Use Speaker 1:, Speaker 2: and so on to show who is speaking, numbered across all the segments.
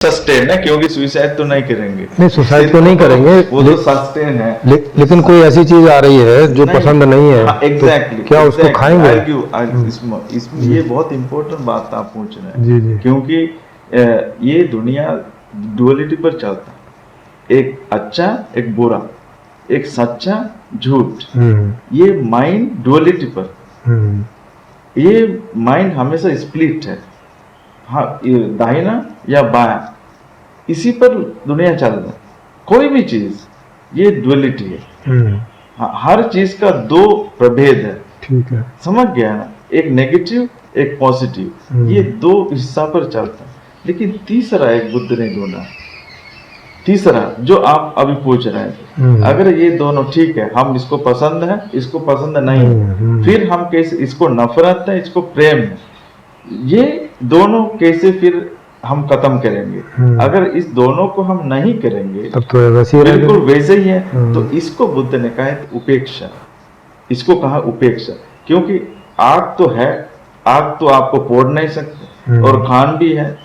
Speaker 1: Sustain है, क्योंकि suicide तो नहीं करेंगे।
Speaker 2: नहीं, सुसाइड तो नहीं करेंगे,
Speaker 1: वो तो सस्टेन है।
Speaker 2: लेकिन कोई ऐसी चीज आ रही है जो पसंद नहीं है।
Speaker 1: हाँ, एग्जैक्टली,
Speaker 2: क्या उसको खाएंगे?
Speaker 1: इसमें ये बहुत इंपॉर्टेंट बात आप पूछ रहे हैं।
Speaker 2: जी जी।
Speaker 1: क्योंकि ये दुनिया डुअलिटी पर चलता है, एक अच्छा एक बुरा, एक सच्चा झूठ। ये माइंड डुअलिटी पर, ये माइंड हमेशा स्प्लिट है। हाँ, दाहिना या बाया, इसी पर दुनिया चल रहा है। कोई भी चीज ये डुअलिटी है। हाँ, हर चीज का दो प्रभेद है।
Speaker 2: ठीक है,
Speaker 1: समझ गया ना, एक नेगेटिव एक पॉजिटिव, ये दो हिस्सा पर चलता है। लेकिन तीसरा एक बुद्ध ने ढूंढा, तीसरा जो आप अभी पूछ रहे हैं, अगर ये दोनों ठीक है, हम इसको पसंद है, इसको पसंद नहीं है, फिर हम कैसे इसको नफरत है, इसको प्रेम है, ये दोनों कैसे फिर हम खत्म करेंगे? अगर इस दोनों को हम नहीं करेंगे
Speaker 2: तब तो वैसे
Speaker 1: बिल्कुल वैसे ही है। तो इसको बुद्ध ने कहा है उपेक्षा, इसको कहा उपेक्षा। क्योंकि आग तो है, आग तो आपको फोड़ नहीं सकते, और खान भी है,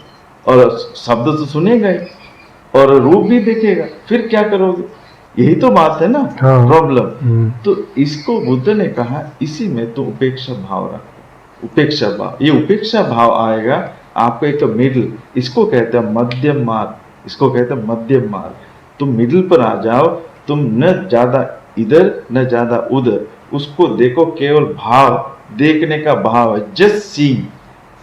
Speaker 1: और शब्द तो सुनेगा ही, और रूप भी देखेगा, फिर क्या करोगे? यही तो बात है ना, प्रॉब्लम। तो इसको बुद्ध ने कहा इसी में तो उपेक्षा भाव रखो, उपेक्षा भाव। ये उपेक्षा भाव आएगा आपको एक मिडिल, इसको कहते हैं मध्यम मार्ग, इसको कहते हैं मध्यम मार्ग। तुम मिडिल पर आ जाओ, तुम न ज्यादा इधर न ज्यादा उधर, उसको देखो, केवल भाव, देखने का भाव है, जस्ट सीइंग।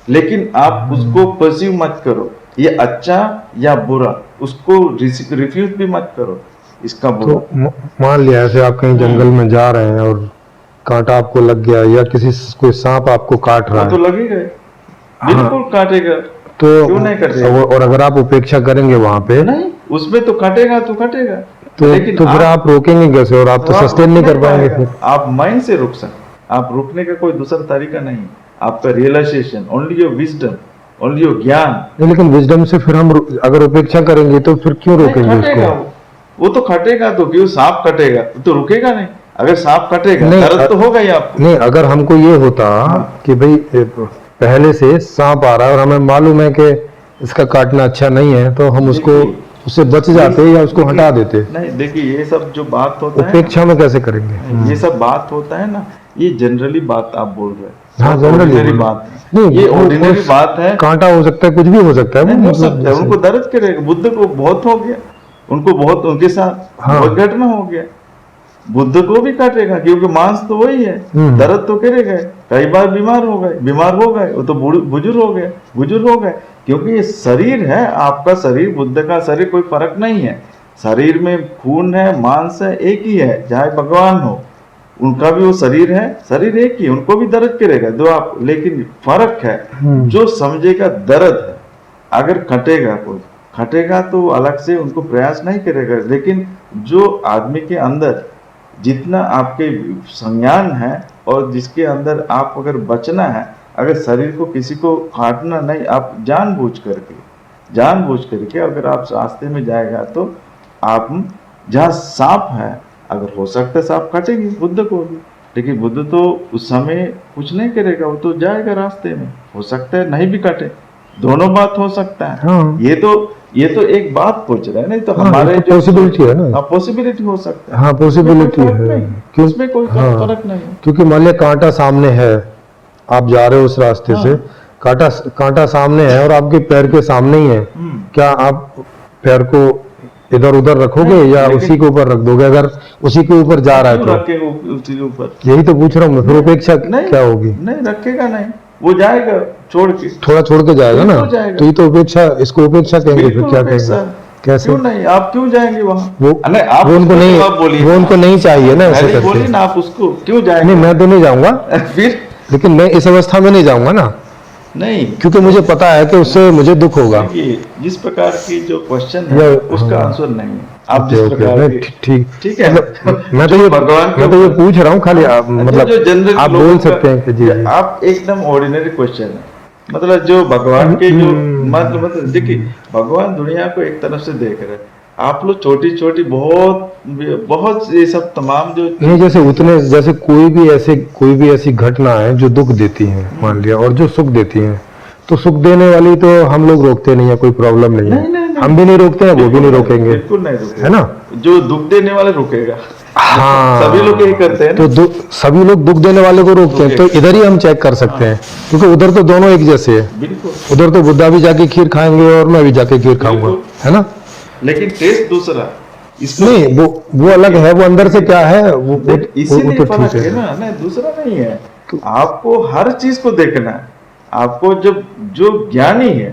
Speaker 1: लेकिन आप उसको परसीव मत करो, ये अच्छा या बुरा, उसको रिफ्यूज भी मत करो, इसका बुरा।
Speaker 2: तो मान लिया ऐसे आप कहीं जंगल में जा रहे हैं और कांटा आपको लग गया, या कोई सांप आपको काट रहा है,
Speaker 1: तो लगेगा, बिल्कुल काटेगा,
Speaker 2: तो
Speaker 1: क्यों नहीं कटेगा?
Speaker 2: और अगर आप उपेक्षा करेंगे वहां पे,
Speaker 1: नहीं, उसमें तो काटेगा तो काटेगा,
Speaker 2: लेकिन तो फिर आप रोकेंगे कैसे? और आप तो सस्टेन नहीं कर पाएंगे फिर।
Speaker 1: आप माइंड से रोक सकते, आप रोकने का कोई दूसरा तरीका नहीं, आपका realization, only your wisdom, only your gyan.
Speaker 2: लेकिन विजडम से फिर हम अगर उपेक्षा करेंगे तो फिर क्यों रोकेंगे उसको?
Speaker 1: वो तो कटेगा, तो क्यों सांप कटेगा तो रुकेगा नहीं। अगर सांप कटेगा दर्द तो होगा ही आपको।
Speaker 2: नहीं, अगर हमको ये होता कि भाई पहले से सांप आ रहा है और हमें मालूम है कि इसका काटना अच्छा नहीं है, तो हम उससे बच जाते या उसको हटा देते।
Speaker 1: नहीं, देखिए ये सब जो बात होता है,
Speaker 2: उपेक्षा में कैसे करेंगे?
Speaker 1: ये सब बात होता है ना, ये जनरली बात आप बोल रहे हैं।
Speaker 2: हाँ, जनरली
Speaker 1: बात नहीं, ये ऑर्डिनरी बात है।
Speaker 2: कांटा हो सकता है, कुछ भी हो सकता है,
Speaker 1: हो सकता है, उनको दर्द करेगा। बुद्ध को बहुत हो गया, उनको बहुत, उनके साथ बहुत घटना हो गया। बुद्ध को भी काटेगा, क्योंकि मांस तो वही है, दर्द तो करेगा। कई बार बीमार हो गए, वो तो बुजुर्ग हो गए, क्योंकि ये शरीर है आपका, शरीर बुद्ध का शरीर कोई फर्क नहीं है। शरीर में खून है, मांस है, एक ही है, चाहे भगवान हो, उनका भी वो शरीर है, शरीर एक ही, उनको भी दर्द करेगा दो आप। लेकिन फर्क है, जो समझेगा दर्द है, अगर खटेगा तो अलग से उनको प्रयास नहीं करेगा। लेकिन जो आदमी के अंदर जितना आपके संज्ञान है, और जिसके अंदर आप अगर बचना है, अगर शरीर को किसी को काटना नहीं, आप जानबूझ करके अगर आप रास्ते में जाएगा, तो आप जहाँ सांप है, अगर हो सकता है सांप काटेगी बुद्ध को भी, लेकिन बुद्ध तो उस समय कुछ नहीं करेगा, वो तो जाएगा रास्ते में। हो सकता है नहीं भी काटे, दोनों बात हो सकता है। ये तो एक बात पूछ रहे हैं, नहीं तो हमारे जो
Speaker 2: पॉसिबिलिटी है ना,
Speaker 1: पॉसिबिलिटी हो सकता है।
Speaker 2: हाँ, पॉसिबिलिटी है,
Speaker 1: क्यों उसमें कोई फर्क नहीं है।
Speaker 2: क्योंकि मान लिया कांटा सामने है, आप जा रहे हो उस रास्ते से, कांटा सामने है और आपके पैर के सामने ही है, क्या आप पैर को इधर उधर रखोगे या उसी के ऊपर रख दोगे? अगर उसी के ऊपर जा रहा है तो
Speaker 1: उसी के ऊपर,
Speaker 2: यही तो पूछ रहा हूँ मैं। फिर उपेक्षा क्या होगी?
Speaker 1: नहीं, रखेगा नहीं, वो जाएगा छोड़ के,
Speaker 2: थोड़ा छोड़ के जाएगा ना, तो ये तो उपेक्षा, इसको उपेक्षा कहेंगे। फिर क्या कहेंगे? कैसे?
Speaker 1: क्यों नहीं, आप क्यों जाएंगे वहाँ?
Speaker 2: वो उनको नहीं चाहिए ना, ऐसे
Speaker 1: बोलिए ना, आप उसको क्यों जाएंगे?
Speaker 2: नहीं, मैं तो नहीं जाऊंगा
Speaker 1: फिर,
Speaker 2: लेकिन मैं इस अवस्था में नहीं जाऊंगा ना,
Speaker 1: नहीं,
Speaker 2: क्योंकि मुझे पता है कि उससे मुझे दुख होगा।
Speaker 1: जिस प्रकार की जो क्वेश्चन है उसका आंसर नहीं है। आप जिस प्रकार ठीक है,
Speaker 2: मैं तो ये पूछ रहा हूँ खाली, मतलब आप बोल सकते हैं कि जी,
Speaker 1: आप एकदम ऑर्डिनरी क्वेश्चन है, मतलब जो भगवान के जो मतलब देखिए, भगवान दुनिया को एक तरफ से देख रहे हैं, आप लोग छोटी छोटी बहुत ये सब तमाम जो
Speaker 2: नहीं, जैसे कोई भी ऐसी घटना है जो दुख देती है, मान लिया, और जो सुख देती है, तो सुख देने वाली तो हम लोग रोकते नहीं है, कोई प्रॉब्लम नहीं है। हम भी नहीं रोकते हैं, वो भी नहीं रोकेंगे,
Speaker 1: बिल्कुल नहीं रोकेगा,
Speaker 2: है ना।
Speaker 1: जो दुख देने वाला रुकेगा।
Speaker 2: हाँ,
Speaker 1: सभी लोग यही करते हैं
Speaker 2: तो सभी लोग दुख देने वाले को रोकते हैं, तो इधर ही हम चेक कर सकते हैं, क्योंकि उधर तो दोनों एक जैसे है।
Speaker 1: बिल्कुल,
Speaker 2: उधर तो बुद्धा भी जाके खीर खाएंगे और मैं भी जाके खीर खाऊंगा,
Speaker 1: बिल्कुल।
Speaker 2: है ना।
Speaker 1: लेकिन टेस्ट दूसरा, इसको
Speaker 2: नहीं, वो अलग है, वो अंदर से क्या है वो
Speaker 1: इसीलिए
Speaker 2: तो
Speaker 1: फर्क
Speaker 2: ठीक
Speaker 1: है ना, नहीं दूसरा नहीं है। आपको हर चीज को देखना है। आपको जब जो ज्ञानी है,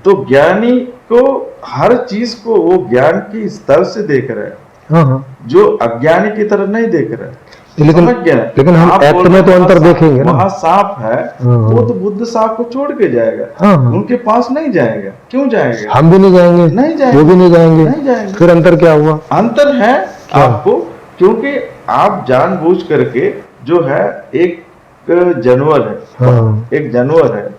Speaker 1: तो ज्ञानी को हर चीज को वो ज्ञान की स्तर से देख रहा है,
Speaker 2: हाँ हाँ,
Speaker 1: जो अज्ञानी की तरह नहीं देख रहा है।
Speaker 2: लेकिन
Speaker 1: समझ गया?
Speaker 2: लेकिन हम
Speaker 1: आप
Speaker 2: एक्ट
Speaker 1: बोल
Speaker 2: में तो
Speaker 1: रहे हो
Speaker 2: अंतर
Speaker 1: वहाँ
Speaker 2: देखेंगे ना।
Speaker 1: वहाँ सांप है,
Speaker 2: हाँ,
Speaker 1: वो तो बुद्ध सांप को छोड़ के जाएगा,
Speaker 2: हाँ, हाँ।
Speaker 1: उनके पास नहीं जाएगा। क्यों जाएगा?
Speaker 2: हम भी नहीं जाएंगे,
Speaker 1: नहीं जाएंगे,
Speaker 2: वो भी नहीं जाएंगे,
Speaker 1: नहीं जाएंगे।
Speaker 2: फिर अंतर क्या हुआ?
Speaker 1: अंतर है
Speaker 2: क्या?
Speaker 1: आपको, क्योंकि आप जानबूझ करके जो है एक जानवर है,
Speaker 2: हाँ,
Speaker 1: एक जानवर है,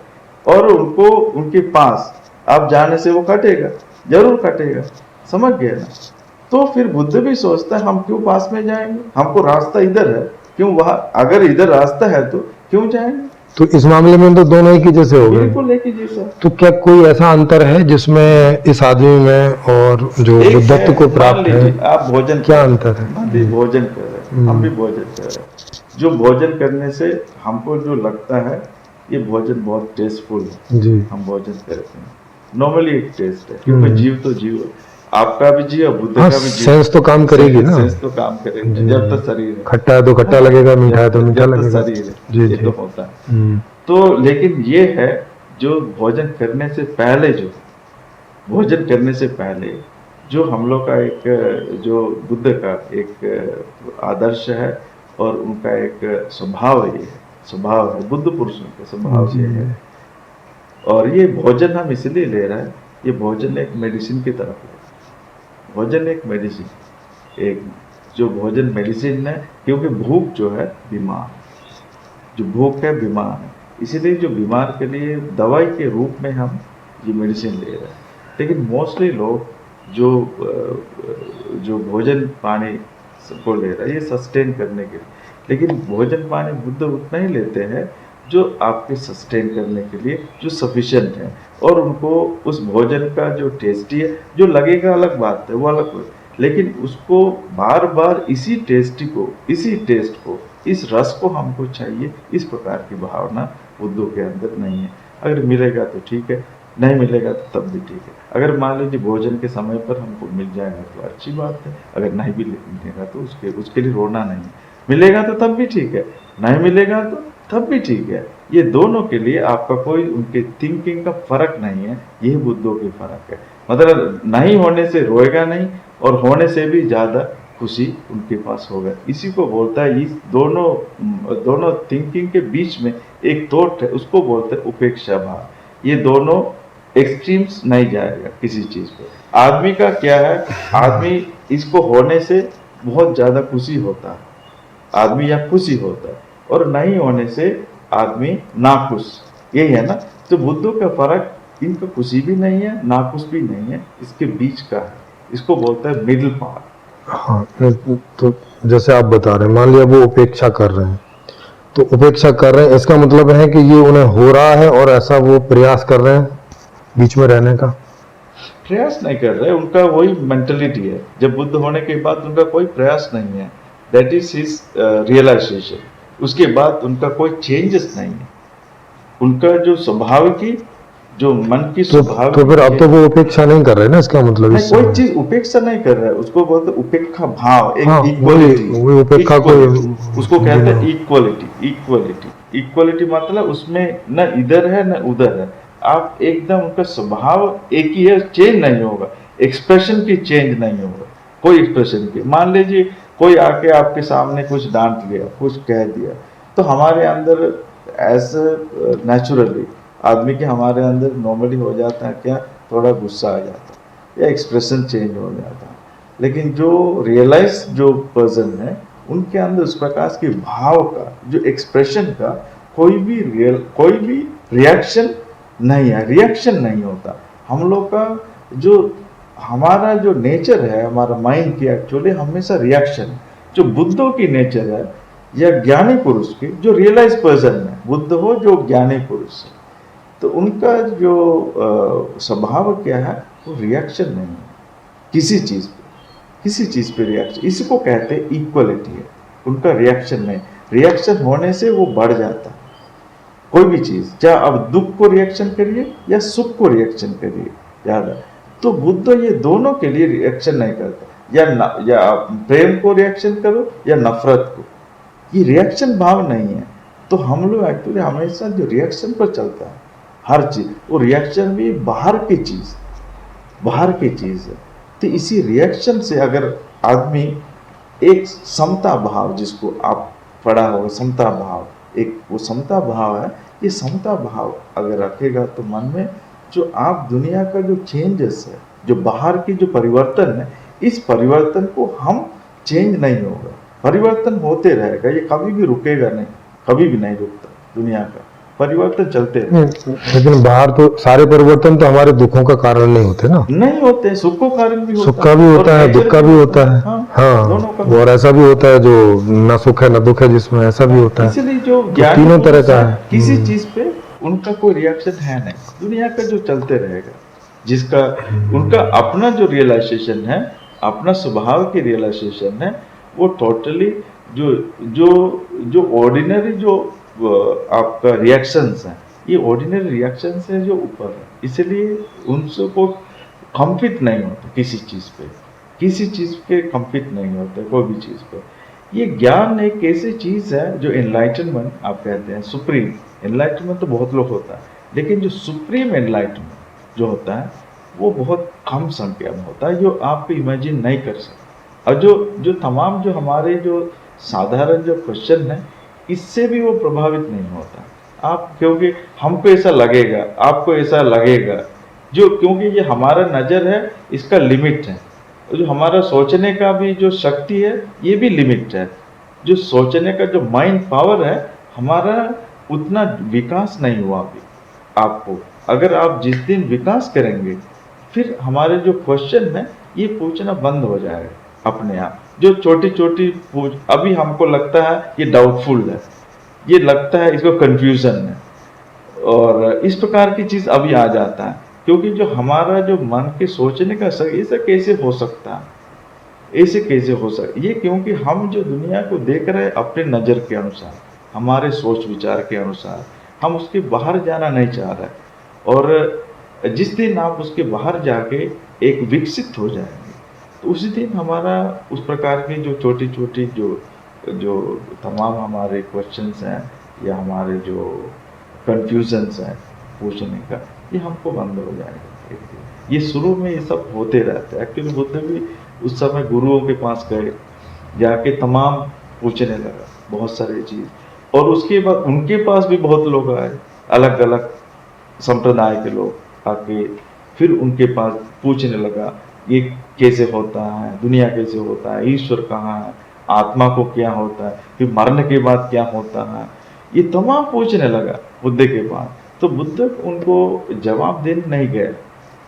Speaker 1: और उनको उनके पास आप जाने से वो कटेगा, जरूर कटेगा। समझ गए ना? तो फिर बुद्ध भी सोचता है हम क्यों पास में जाएंगे, हमको रास्ता इधर है, क्यों वहां, अगर इधर रास्ता है तो क्यों जाएंगे?
Speaker 2: तो इस मामले में तो दोनों एक ही जैसे हो गए।
Speaker 1: बिल्कुल एक ही जैसा।
Speaker 2: तो क्या कोई ऐसा अंतर है जिसमें इस आदमी में और जो
Speaker 1: एक
Speaker 2: बुद्धत्व
Speaker 1: है,
Speaker 2: को
Speaker 1: मान
Speaker 2: प्राप्त है,
Speaker 1: लीजिए आप भोजन
Speaker 2: क्या
Speaker 1: कर रहे हैं,
Speaker 2: अंतर है?
Speaker 1: मान लीजिए भोजन कर रहे हैं, हम भी भोजन कर रहे हैं। जो भोजन करने से हमको जो लगता है ये भोजन बहुत टेस्टफुल है,
Speaker 2: जी,
Speaker 1: हम भोजन करते हैं, नॉर्मली एक टेस्ट है, क्योंकि जीव तो जीव है, आपका भी जीव, बुद्ध
Speaker 2: हाँ,
Speaker 1: का भी जीव,
Speaker 2: सेंस तो काम करेगी ना।
Speaker 1: सेंस तो काम करेगी जब तक शरीर है।
Speaker 2: खट्टा है तो खट्टा लगेगा, मीठा है तो
Speaker 1: जब
Speaker 2: मीठा
Speaker 1: तक
Speaker 2: लगेगा।
Speaker 1: शरीर है,
Speaker 2: जी,
Speaker 1: ये
Speaker 2: जी।
Speaker 1: तो होता है। तो लेकिन ये है जो भोजन करने से पहले, जो भोजन करने से पहले जो हम लोग का एक, जो बुद्ध का एक आदर्श है और उनका एक स्वभाव ये है, स्वभाव है बुद्ध पुरुषों का स्वभाव ये है। और ये भोजन हम इसलिए ले रहे हैं, ये भोजन एक मेडिसिन की तरफ है, भोजन एक मेडिसिन, एक जो भोजन मेडिसिन है, क्योंकि भूख जो है बीमार, जो भूख है बीमार है, इसीलिए जो बीमार के लिए दवाई के रूप में हम ये मेडिसिन ले रहे हैं। लेकिन मोस्टली लोग जो भोजन पानी को ले रहा है ये सस्टेन करने के लिए, लेकिन भोजन पानी बुद्ध उतना ही लेते हैं जो आपके सस्टेन करने के लिए जो सफिशिएंट है, और उनको उस भोजन का जो टेस्टी है, जो लगेगा अलग बात है, वो अलग है, लेकिन उसको बार बार इसी टेस्ट को, इस रस को हमको चाहिए, इस प्रकार की भावना बुद्धों के अंदर नहीं है। अगर मिलेगा तो ठीक है, नहीं मिलेगा तो तब भी ठीक है। अगर मान लीजिए भोजन के समय पर हमको मिल जाएगा तो अच्छी बात है, अगर नहीं भी मिलेगा तो उसके लिए रोना नहीं है, मिलेगा तो तब भी ठीक है, नहीं मिलेगा तो तब भी ठीक है। ये दोनों के लिए आपका कोई उनके थिंकिंग का फर्क नहीं है, यही बुद्धों की फर्क है। मतलब नहीं होने से रोएगा नहीं, और होने से भी ज्यादा खुशी उनके पास होगा। इसी को बोलता है, इस दोनों थिंकिंग के बीच में एक थॉट है, उसको बोलते हैं उपेक्षा भाव। ये दोनों एक्सट्रीम्स नहीं जाएगा किसी चीज पे। आदमी का क्या है, आदमी इसको होने से बहुत ज्यादा खुशी होता है, आदमी या खुशी होता है, और नहीं होने से आदमी नाखुश, यही है ना। तो बुद्धों का फर्क, इनका खुशी भी नहीं है, नाखुश भी नहीं है, इसके बीच का है, इसको बोलता है मिडिल पार्ट।
Speaker 2: हाँ, तो जैसे आप बता रहे हैं, मान लिया वो उपेक्षा कर रहे हैं, तो उपेक्षा कर रहे हैं इसका मतलब है कि ये उन्हें हो रहा है और ऐसा वो प्रयास कर रहे हैं बीच में रहने का।
Speaker 1: प्रयास नहीं कर रहे, उनका वही मेंटलिटी है। जब बुद्ध होने के बाद उनका कोई प्रयास नहीं है, दैट इज हिज रियलाइजेशन। उसके बाद उनका कोई चेंजेस नहीं है, उनका जो स्वभाव की, जो मन की स्वभाव,
Speaker 2: तो फिर अब तो वो उपेक्षा नहीं कर रहे ना, इसका मतलब
Speaker 1: नहीं, कोई चीज उपेक्षा नहीं कर रहा है, उसको बोलते उपेक्षा भाव, एक
Speaker 2: हाँ,
Speaker 1: इक्वलिटी,
Speaker 2: वही उपेक्षा को
Speaker 1: उसको कहते हैं इक्वलिटी। इक्वलिटी मतलब उसमें न इधर है न उधर है, आप एकदम, उनका स्वभाव एक ही है, चेंज नहीं होगा, एक्सप्रेशन की चेंज नहीं होगा, कोई एक्सप्रेशन की। मान लीजिए कोई आके आपके सामने कुछ डांट लिया, कुछ कह दिया, तो हमारे अंदर एज नेचुरली आदमी के हमारे अंदर नॉर्मली हो जाता है क्या, थोड़ा गुस्सा आ जाता है या एक्सप्रेशन चेंज हो जाता है। लेकिन जो रियलाइज जो पर्सन है, उनके अंदर उस प्रकार के भाव का, जो एक्सप्रेशन का कोई भी रिएक्शन नहीं है, रिएक्शन नहीं होता। हम लोग का जो हमारा जो नेचर है, हमारा माइंड की एक्चुअली हमेशा रिएक्शन, जो बुद्धों की नेचर है या ज्ञानी पुरुष की, जो रियलाइज पर्सन है, बुद्ध हो जो ज्ञानी पुरुष है, तो उनका जो स्वभाव क्या है, वो रिएक्शन नहीं है किसी चीज पे रिएक्शन, इसको कहते हैं इक्वलिटी है, उनका रिएक्शन नहीं। रिएक्शन होने से वो बढ़ जाता है कोई भी चीज, चाहे अब दुख को रिएक्शन करिए या सुख को रिएक्शन करिए, याद है। तो बुद्ध ये दोनों के लिए रिएक्शन नहीं करता, या आप प्रेम को रिएक्शन करो या नफरत को, ये रिएक्शन भाव नहीं है। तो हम लोग एक्चुअली हमेशा जो रिएक्शन पर चलता है हर चीज, वो रिएक्शन भी बाहर की चीज है। तो इसी रिएक्शन से अगर आदमी एक समता भाव, जिसको आप पढ़ा होगा समता भाव, एक वो समता भाव है, ये समता भाव अगर रखेगा तो मन में, जो आप दुनिया का जो चेंजेस है, जो बाहर की जो परिवर्तन है, इस परिवर्तन को हम चेंज नहीं होगा, परिवर्तन होते रहेगा, ये कभी भी रुकेगा नहीं, कभी भी नहीं रुकता, दुनिया का परिवर्तन चलते रहते।
Speaker 2: लेकिन बाहर तो सारे परिवर्तन तो हमारे दुखों का कारण नहीं होते ना,
Speaker 1: नहीं होते, सुख का कारण भी होता है,
Speaker 2: सुख का भी होता है, दुख का भी होता है। हाँ, और ऐसा भी होता है जो ना सुख है ना दुख है, जिसमें ऐसा भी होता है।
Speaker 1: इसलिए जो
Speaker 2: तो तीनों तरह का है,
Speaker 1: किसी चीज पे उनका कोई रिएक्शन है नहीं, दुनिया का जो चलते रहेगा, जिसका उनका अपना जो रियलाइजेशन है, अपना स्वभाव की रियलाइजेशन है, वो टोटली जो ऑर्डिनरी जो आपका रिएक्शंस है, ये ऑर्डिनरी रिएक्शंस है जो ऊपर है, इसलिए उनसे को कंपित नहीं होता किसी चीज पे कंपित नहीं होता कोई भी चीज पे। ये ज्ञान एक ऐसी चीज है जो एनलाइटनमेंट आप कहते हैं, सुप्रीम एनलाइटनमेंट तो बहुत लोग होता है, लेकिन जो सुप्रीम एनलाइटनमेंट जो होता है वो बहुत कम संख्या में होता है, जो आप इमेजिन नहीं कर सकते। और जो तमाम जो हमारे जो साधारण जो क्वेश्चन है, इससे भी वो प्रभावित नहीं होता आप, क्योंकि हमको ऐसा लगेगा, आपको ऐसा लगेगा, क्योंकि ये हमारा नज़र है, इसका लिमिट है, जो हमारा सोचने का भी जो शक्ति है, ये भी लिमिट है, जो सोचने का जो माइंड पावर है हमारा, उतना विकास नहीं हुआ अभी। आपको अगर आप जिस दिन विकास करेंगे, फिर हमारे जो क्वेश्चन है ये पूछना बंद हो जाएगा अपने आप। जो छोटी पूछ अभी हमको लगता है ये डाउटफुल है, ये लगता है इसको कंफ्यूजन है, और इस प्रकार की चीज़ अभी आ जाता है, क्योंकि जो हमारा जो मन के सोचने का ऐसा कैसे हो सकता है, ऐसे कैसे हो सकता ये, क्योंकि हम जो दुनिया को देख रहे हैं अपने नज़र के अनुसार, हमारे सोच विचार के अनुसार, हम उसके बाहर जाना नहीं चाह रहे। और जिस दिन आप उसके बाहर जाके एक विकसित हो जाएंगे, तो उसी दिन हमारा उस प्रकार की जो छोटी जो तमाम हमारे क्वेश्चंस हैं या हमारे जो कन्फ्यूजन्स हैं पूछने का, ये हमको बंद हो जाएगा। ये शुरू में ये सब होते रहते हैं। एक्चुअली बुद्ध भी उस समय गुरुओं के पास गए, जाके तमाम पूछने लगा बहुत सारी चीज़, और उसके बाद उनके पास भी बहुत लोग आए, अलग अलग संप्रदाय के लोग आके फिर उनके पास पूछने लगा, ये कैसे होता है, दुनिया कैसे होता है, ईश्वर कहाँ है, आत्मा को क्या होता है, फिर मरने के बाद क्या होता है, ये तमाम पूछने लगा बुद्ध के पास। तो बुद्ध उनको जवाब देने नहीं गए,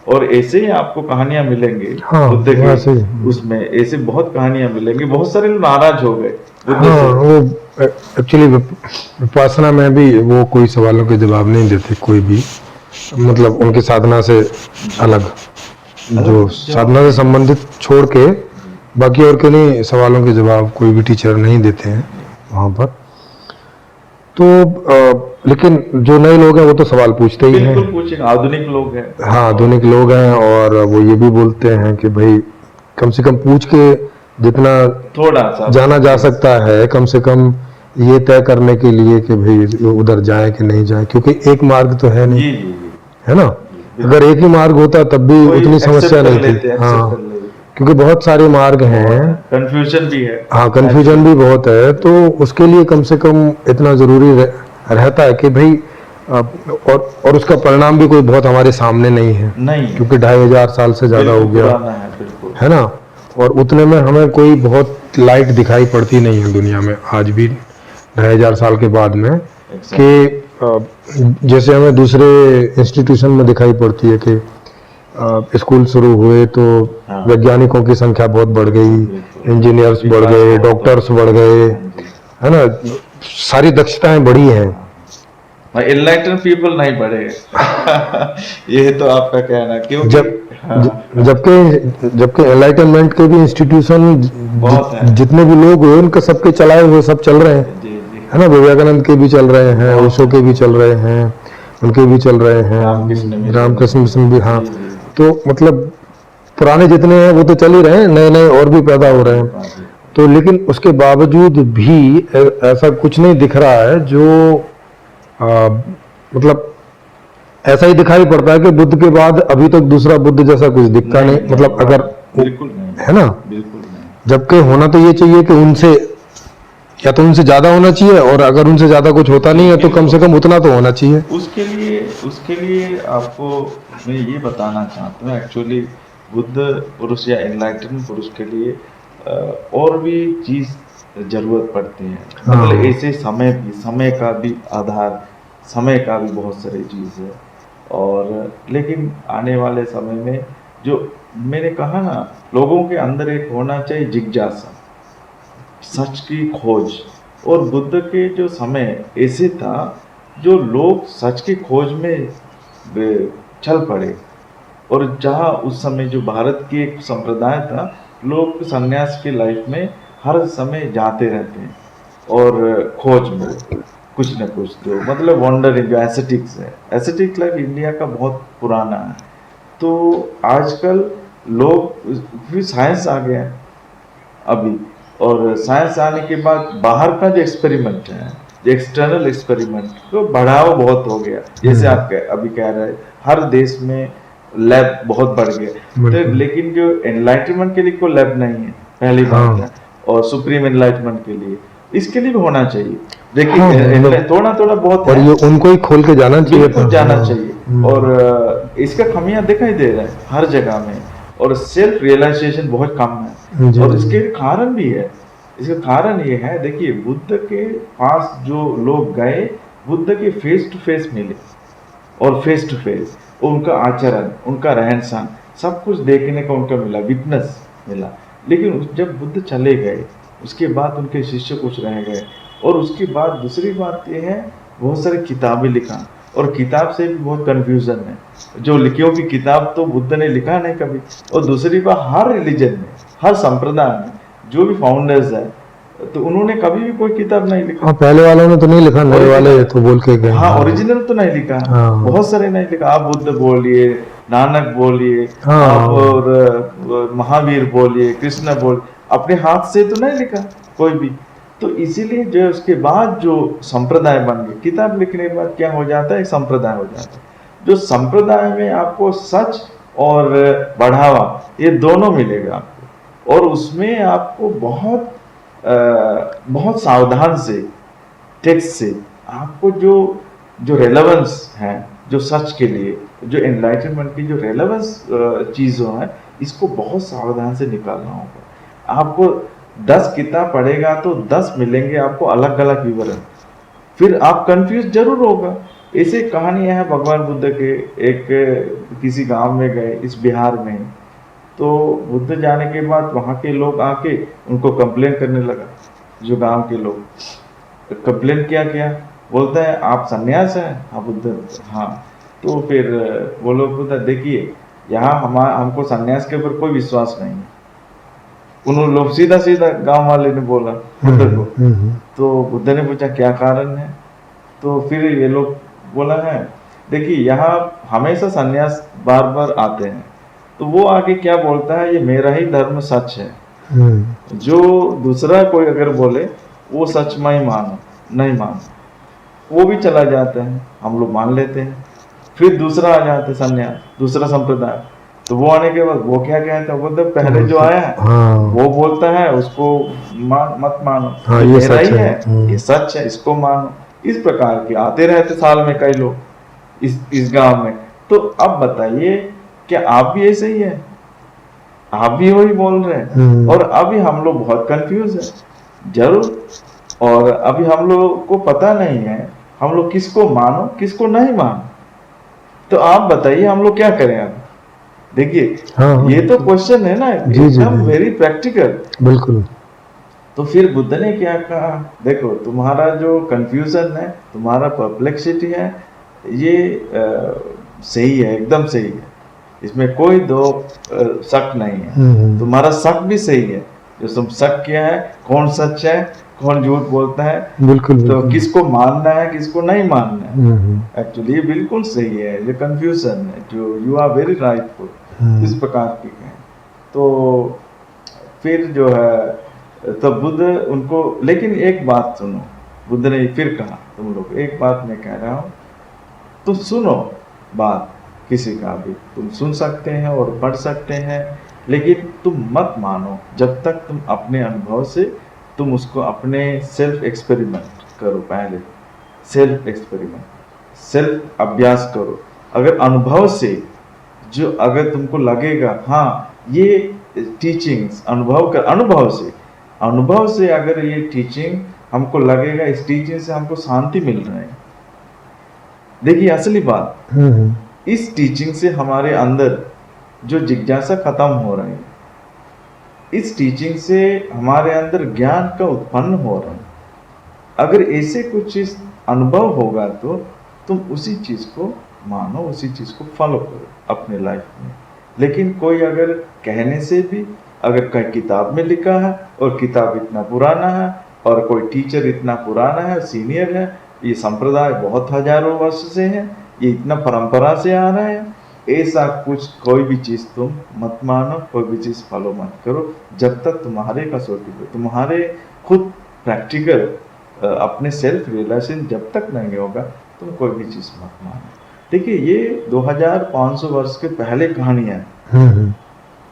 Speaker 1: और ऐसे ही आपको कहानियां मिलेंगी बुद्ध के उसमें, ऐसे बहुत कहानियां मिलेंगी, बहुत सारे लोग नाराज हो गए बुद्ध से।
Speaker 2: वो एक्चुअली विपासना में भी वो कोई सवालों के जवाब नहीं देते, कोई भी, मतलब उनकी साधना से अलग, जो साधना से संबंधित छोड़ के बाकी और के लिए सवालों के जवाब कोई भी टीचर नहीं देते हैं वहाँ पर। तो लेकिन जो नए लोग हैं वो तो सवाल पूछते ही हैं,
Speaker 1: आधुनिक लोग हैं।
Speaker 2: हाँ, आधुनिक लोग हैं, और वो ये भी बोलते हैं कि भाई कम से कम पूछ के जितना
Speaker 1: थोड़ा सा
Speaker 2: जाना जा सकता है, कम से कम ये तय करने के लिए कि भाई उधर जाए कि नहीं जाए, क्योंकि एक मार्ग तो है नहीं, है ना। अगर एक ही मार्ग होता तब भी उतनी समस्या नहीं थी। हाँ, क्योंकि बहुत सारे मार्ग हैं,
Speaker 1: कंफ्यूजन भी है।
Speaker 2: हाँ, कंफ्यूजन भी बहुत है, तो उसके लिए कम से कम इतना जरूरी रहता है कि भाई और उसका परिणाम भी कोई बहुत हमारे सामने नहीं है, क्योंकि 2500 साल से ज्यादा हो गया है ना, और उतने में हमें कोई बहुत लाइट दिखाई पड़ती नहीं है दुनिया में आज भी 2500 साल के बाद में, कि जैसे हमें दूसरे इंस्टीट्यूशन में दिखाई पड़ती है कि स्कूल शुरू हुए तो वैज्ञानिकों की संख्या बहुत बढ़ गई, इंजीनियर्स बढ़ गए, डॉक्टर्स बढ़ गए, है ना, सारी दक्षताएं बढ़ी हैं,
Speaker 1: एनलाइटन पीपल नहीं बढ़ेगा। ये तो आपका कहना, क्योंकि
Speaker 2: जबकि एनलाइटनमेंट के भी इंस्टीट्यूशन
Speaker 1: बहुत है।
Speaker 2: जितने भी लोग हुए उनके सबके चलाए हुए सब चल रहे हैं,
Speaker 1: जी जी।
Speaker 2: है ना। विवेकानंद के भी चल रहे हैं, ओशो के भी चल रहे हैं, उनके भी चल रहे हैं, रामकृष्ण मिशन भी। हाँ, तो मतलब पुराने जितने हैं वो तो चल ही रहे हैं, नए नए और भी पैदा हो रहे हैं। तो लेकिन उसके बावजूद भी ऐसा कुछ नहीं दिख रहा है जो मतलब ऐसा ही दिखाई पड़ता है कि बुद्ध के बाद अभी तक दूसरा बुद्ध जैसा कुछ दिखता नहीं, मतलब अगर
Speaker 1: बिल्कुल नहीं,
Speaker 2: है ना।
Speaker 1: बिल्कुल नहीं।
Speaker 2: जबकि होना तो ये चाहिए कि उनसे या तो उनसे ज्यादा होना चाहिए, और अगर उनसे ज्यादा कुछ होता नहीं है तो कम से कम उतना तो होना चाहिए।
Speaker 1: उसके लिए आपको मैं ये बताना चाहता हूँ, एक्चुअली बुद्ध पुरुष या एनलाइटन पुरुष के लिए और भी चीज जरूरत पड़ती है। मतलब ऐसे समय का भी आधार, समय का भी बहुत सारी चीज है। और लेकिन आने वाले समय में जो मैंने कहा ना, लोगों के अंदर एक होना चाहिए जिज्ञासा, सच की खोज। और बुद्ध के जो समय ऐसे था जो लोग सच की खोज में चल पड़े। और जहाँ उस समय जो भारत की एक संप्रदाय था, लोग सन्यास की लाइफ में हर समय जाते रहते हैं और खोज में कुछ न कुछ, तो मतलब वंडरिंग, जो एस्थेटिक्स है, एस्थेटिक लाइफ इंडिया का बहुत पुराना है। तो आजकल लोग, फिर साइंस आ गया अभी, और साइंस आने के बाद बाहर का जो एक्सपेरिमेंट है, जो एक्सटर्नल एक्सपेरिमेंट, तो बढ़ावा बहुत हो गया। जैसे आप अभी कह रहे हैं हर देश में लैब बहुत बढ़ गया, तो लेकिन जो एनलाइटमेंट के लिए कोई लैब नहीं है, पहली बात है। और सुप्रीम एनलाइटमेंट के लिए, इसके लिए भी होना चाहिए। देखिए थोड़ा थोड़ा बहुत,
Speaker 2: और ये उनको ही खोल के जाना चाहिए,
Speaker 1: जाना चाहिए। और इसका खामियां दिखाई दे रहा है हर जगह में, और सेल्फ रियलाइजेशन बहुत कम है। और इसके कारण भी है, इसका कारण ये है, देखिए बुद्ध के पास जो लोग गए, बुद्ध के फेस टू फेस मिले, और फेस टू फेस उनका आचरण, उनका रहन सहन, सब कुछ देखने को उनका मिला, विटनेस मिला। लेकिन जब बुद्ध चले गए, उसके बाद उनके शिष्य कुछ रह गए। और उसके बाद दूसरी बात यह है, बहुत सारी किताबें लिखा, और किताब से भी बहुत कंफ्यूजन है। जो लिखियों की किताब तो बुद्ध ने लिखा नहीं कभी। और दूसरी बात, हर रिलीजन में, हर संप्रदाय में जो भी फाउंडर्स है, तो उन्होंने कभी भी कोई किताब नहीं लिखा।
Speaker 2: पहले वालों ने तो नहीं लिखा, नए वाले तो बोल के गए।
Speaker 1: हाँ, ओरिजिनल तो नहीं लिखा, बहुत सारे नहीं लिखा। आप बुद्ध बोलिए, नानक बोलिए, आप और महावीर बोलिए, कृष्ण बोलिए, अपने हाथ से तो नहीं लिखा कोई भी। तो इसीलिए जो उसके बाद जो संप्रदाय बन गए, किताब लिखने के बाद क्या हो जाता है, एक संप्रदाय हो जाता है। जो संप्रदाय में आपको सच और बढ़ावा, ये दोनों मिलेगा आपको। और उसमें आपको बहुत सावधान से, टेक्स्ट से, आपको जो रेलेवेंस है, जो सच के लिए, जो एनलाइटनमेंट की जो रेलेवेंस चीज़ों है, इसको बहुत सावधान से निकालना होगा। आपको 10 किताब पढ़ेगा तो 10 मिलेंगे आपको अलग अलग विवरण, फिर आप कंफ्यूज जरूर होगा। ऐसे कहानियां हैं भगवान बुद्ध के। एक किसी गांव में गए, इस बिहार में, तो बुद्ध जाने के बाद वहाँ के लोग आके उनको कंप्लेन करने लगा। जो गांव के लोग कंप्लेन किया, बोलता है आप सन्यास हैं? हाँ बुद्ध, हाँ। तो फिर वो लोग बोलता, देखिए यहाँ हमको सन्यास के ऊपर कोई विश्वास नहीं है। उन्होंने लोग सीधा गांव वाले ने बोला बुद्ध को। तो बुद्ध ने पूछा क्या कारण है? तो फिर ये लोग बोला है, देखिए यहाँ हमेशा सन्यास बार बार आते हैं। तो वो आगे क्या बोलता है, ये मेरा ही धर्म सच है, जो दूसरा कोई अगर बोले वो सच में ही मानो, नहीं मानो, वो भी चला जाता है, हम लोग मान लेते हैं। फिर दूसरा आ जाता है सन्यास, दूसरा संप्रदाय। तो वो आने के बाद वो क्या कहता है, वो तो पहले जो आया है वो बोलता है उसको मत मानो, ये मेरा ही है, ये सच है, इसको मानो। इस प्रकार के आते रहते साल में कई लोग इस गांव में। तो अब बताइए, क्या आप भी ऐसे ही है? आप भी वही बोल रहे हैं। और अभी हम लोग बहुत कंफ्यूज है जरूर, और अभी हम लोग को पता नहीं है हम लोग किसको मानो, किसको नहीं मानो। तो आप बताइए हम लोग क्या करें अब? देखिए ये तो क्वेश्चन है ना, एकदम वेरी प्रैक्टिकल।
Speaker 2: बिल्कुल।
Speaker 1: तो फिर बुद्ध ने क्या कहा, देखो तुम्हारा जो कंफ्यूजन है, तुम्हारा परप्लेक्सिटी है, ये सही है, एकदम सही है, इसमें कोई दो शक नहीं है। तुम्हारा शक भी सही है, जो तुम शक किया है कौन सच है कौन झूठ बोलता है,
Speaker 2: बिल्कुल,
Speaker 1: तो
Speaker 2: बिल्कुल।
Speaker 1: किसको मानना है किसको नहीं मानना है, एक्चुअली ये बिल्कुल सही है, ये कंफ्यूजन है, जो यू आर वेरी राइटफुल इस प्रकार की है। तो फिर जो है तो बुद्ध उनको, लेकिन एक बात सुनो, बुद्ध ने फिर कहा तुम लोग, एक बात मैं कह रहा हूँ, तुम सुनो बात किसी का भी, तुम सुन सकते हैं और पढ़ सकते हैं, लेकिन तुम मत मानो जब तक तुम अपने अनुभव से तुम उसको अपने सेल्फ एक्सपेरिमेंट करो, पहले सेल्फ एक्सपेरिमेंट, सेल्फ अभ्यास करो। अगर अनुभव से जो अगर तुमको लगेगा हाँ ये टीचिंग्स अनुभव से अगर ये टीचिंग हमको लगेगा, इस टीचिंग से हमको शांति मिल रहा है, देखिए असली बात, इस टीचिंग से हमारे अंदर जो जिज्ञासा खत्म हो रही है, इस टीचिंग से हमारे अंदर ज्ञान का उत्पन्न हो रहा है। अगर ऐसे कुछ चीज अनुभव होगा तो तुम उसी चीज को मानो, उसी चीज को फॉलो करो अपने लाइफ में। लेकिन कोई अगर कहने से भी, अगर कहीं किताब में लिखा है और किताब इतना पुराना है और कोई टीचर इतना पुराना है, सीनियर है, ये संप्रदाय बहुत हजारों वर्ष से है, ये इतना परंपरा से आ रहा है, ऐसा कुछ कोई भी चीज तुम मत मानो, कोई भी चीज फॉलो मत करो जब तक तुम्हारे कसौटी पे, तुम्हारे खुद प्रैक्टिकल अपने सेल्फ रियलाइजेशन जब तक नहीं होगा, तुम कोई भी चीज मत मानो। देखिए ये 2500 वर्ष के पहले कहानियां हैं,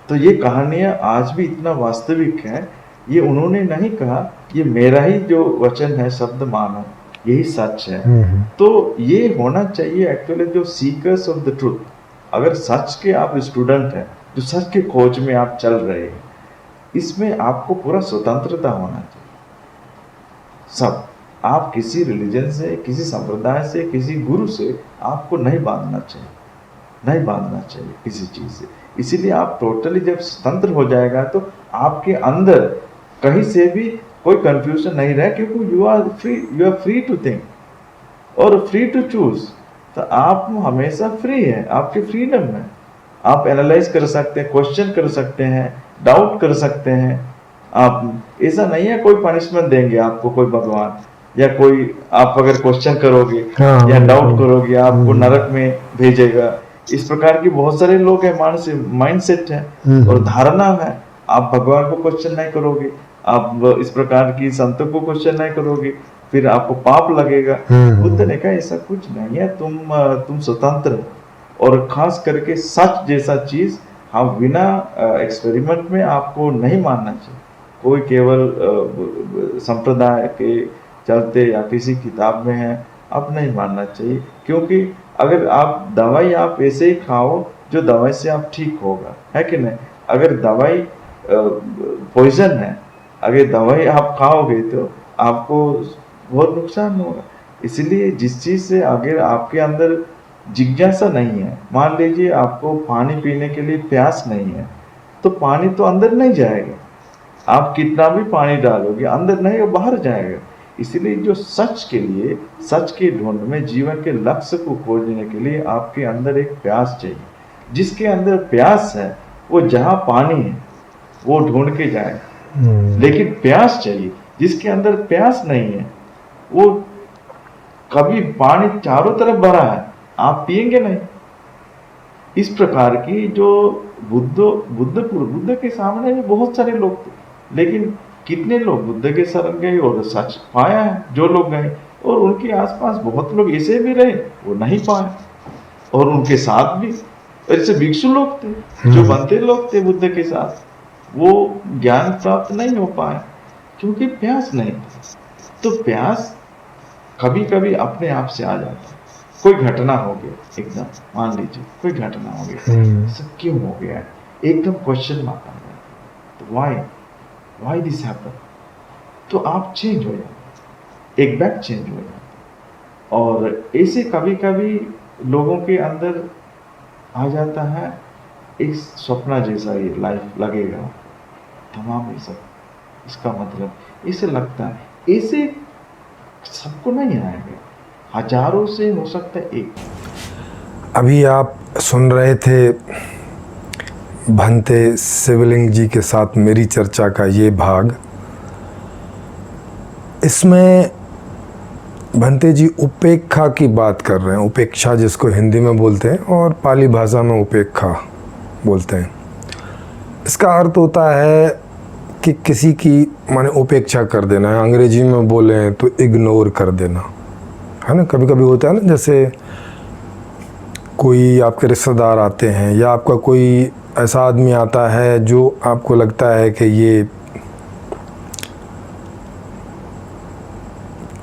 Speaker 1: तो ये कहानियां आज भी इतना वास्तविक है, ये उन्होंने नहीं कहा ये मेरा ही जो वचन है शब्द मानो यही सच है। तो ये होना चाहिए एक्चुअली जो सीकर्स ऑफ द ट्रूथ, अगर सच के आप स्टूडेंट हैं, जो सच के खोज में आप चल रहे हैं, इसमें आपको पूरा स्वतंत्रता होना चाहिए। सब, आप किसी रिलीजन से, किसी संप्रदाय से, किसी गुरु से आपको नहीं बांधना चाहिए, नहीं बांधना चाहिए किसी चीज से। इसीलिए आप टोटली जब स्वतंत्र हो जाएगा तो आपके अंदर कहीं से भी कोई कंफ्यूजन नहीं रहे, क्योंकि you are free to think और फ्री टू चूज। तो आप हमेशा फ्री है, आपकी फ्रीडम है, आप एनालाइज कर सकते हैं, क्वेश्चन कर सकते हैं, डाउट कर सकते हैं। आप, ऐसा नहीं है कोई पनिशमेंट देंगे आपको कोई भगवान, या कोई आप अगर क्वेश्चन करोगे या डाउट करोगे आपको नरक में भेजेगा। इस प्रकार की बहुत सारे लोग हैं, मानसिक माइंडसेट है और धारणा है, आप भगवान को क्वेश्चन नहीं करोगे, आप इस प्रकार की संतों को क्वेश्चन नहीं करोगे, फिर आपको पाप लगेगा। बुद्ध ने कहा ऐसा कुछ नहीं है, तुम स्वतंत्र हो, और खास करके सच जैसा चीज हम बिना एक्सपेरिमेंट में आपको नहीं मानना चाहिए। कोई केवल संप्रदाय के चलते या किसी किताब में है आप नहीं मानना चाहिए, क्योंकि अगर आप दवाई आप ऐसे ही खाओ जो दवाई से आप ठीक होगा, है कि नहीं। अगर दवाई पॉइजन है, अगर दवाई आप खाओगे तो आपको बहुत नुकसान होगा। इसलिए जिस चीज से अगर आपके अंदर जिज्ञासा नहीं है, मान लीजिए आपको पानी पीने के लिए प्यास नहीं है, तो पानी तो अंदर नहीं जाएगा, आप कितना भी पानी डालोगे अंदर नहीं, वो बाहर जाएगा। इसलिए जो सच के लिए, सच के ढूंढ में, जीवन के लक्ष्य को खोजने के लिए आपके अंदर एक प्यास चाहिए। जिसके अंदर प्यास है वो जहां पानी है वो ढूंढ के जाएगा, लेकिन प्यास चाहिए। जिसके अंदर प्यास नहीं है वो कभी, पानी चारों तरफ भरा है आप पिएंगे नहीं। इस प्रकार की जो बुद्ध के सामने भी बहुत सारे लोग थे, लेकिन कितने लोग बुद्ध के शरण गए और सच पाया है जो लोग गए, और उनके आसपास बहुत लोग ऐसे भी रहे वो नहीं पाए, और उनके साथ भी ऐसे भिक्षु लोग थे जो बनते लोग थे बुद्ध के साथ, वो ज्ञान प्राप्त नहीं हो पाए क्योंकि प्यास नहीं थी। तो प्यास कभी कभी अपने आप से आ जाता है। कोई घटना हो गया, एकदम मान लीजिए कोई घटना हो गया, सब क्यों हो गया है, एकदम क्वेश्चन मार्क आ गया, तो व्हाई दिस हैपन, तो आप चेंज हो जाते, एक बैक चेंज हो जाते। और ऐसे कभी कभी लोगों के अंदर आ जाता है एक सपना जैसा, ये लाइफ लगेगा तमाम ये सब इसका मतलब इसे लगता है। ऐसे सबको नहीं आएगा, हजारों से हो सकता है एक।
Speaker 2: अभी आप सुन रहे थे भंते शिवलिंग जी के साथ मेरी चर्चा का ये भाग। इसमें भंते जी उपेक्षा की बात कर रहे हैं, उपेक्षा जिसको हिंदी में बोलते हैं और पाली भाषा में उपेक्षा बोलते हैं। इसका अर्थ होता है कि किसी की माने उपेक्षा कर देना है, अंग्रेजी में बोले तो इग्नोर कर देना, है ना। कभी कभी होता है ना, जैसे कोई आपके रिश्तेदार आते हैं या आपका कोई ऐसा आदमी आता है जो आपको लगता है कि ये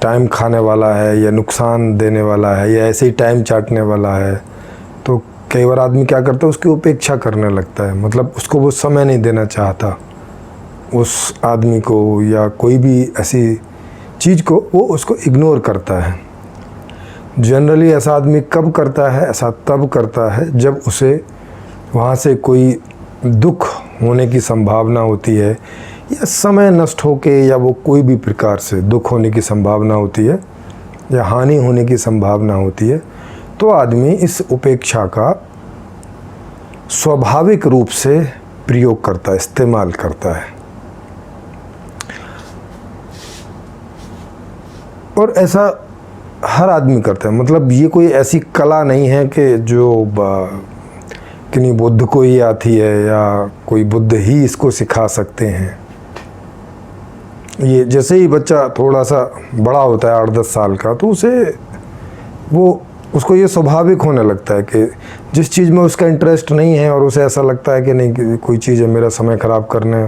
Speaker 2: टाइम खाने वाला है या नुकसान देने वाला है या ऐसे ही टाइम चाटने वाला है, तो कई बार आदमी क्या करता है, उसकी उपेक्षा करने लगता है। मतलब उसको वो समय नहीं देना चाहता उस आदमी को या कोई भी ऐसी चीज़ को, वो उसको इग्नोर करता है। जनरली ऐसा आदमी कब करता है? ऐसा तब करता है जब उसे वहाँ से कोई दुख होने की संभावना होती है या समय नष्ट होके या वो कोई भी प्रकार से दुख होने की संभावना होती है या हानि होने की संभावना होती है, तो आदमी इस उपेक्षा का स्वाभाविक रूप से प्रयोग करता है, इस्तेमाल करता है। और ऐसा हर आदमी करता है। मतलब ये कोई ऐसी कला नहीं है कि जो किन्हीं बुद्ध को ही आती है या कोई बुद्ध ही इसको सिखा सकते हैं। ये जैसे ही बच्चा थोड़ा सा बड़ा होता है 8-10 साल का, तो उसको ये स्वाभाविक होने लगता है कि जिस चीज़ में उसका इंटरेस्ट नहीं है और उसे ऐसा लगता है कि नहीं कोई चीज़ है, मेरा समय ख़राब करने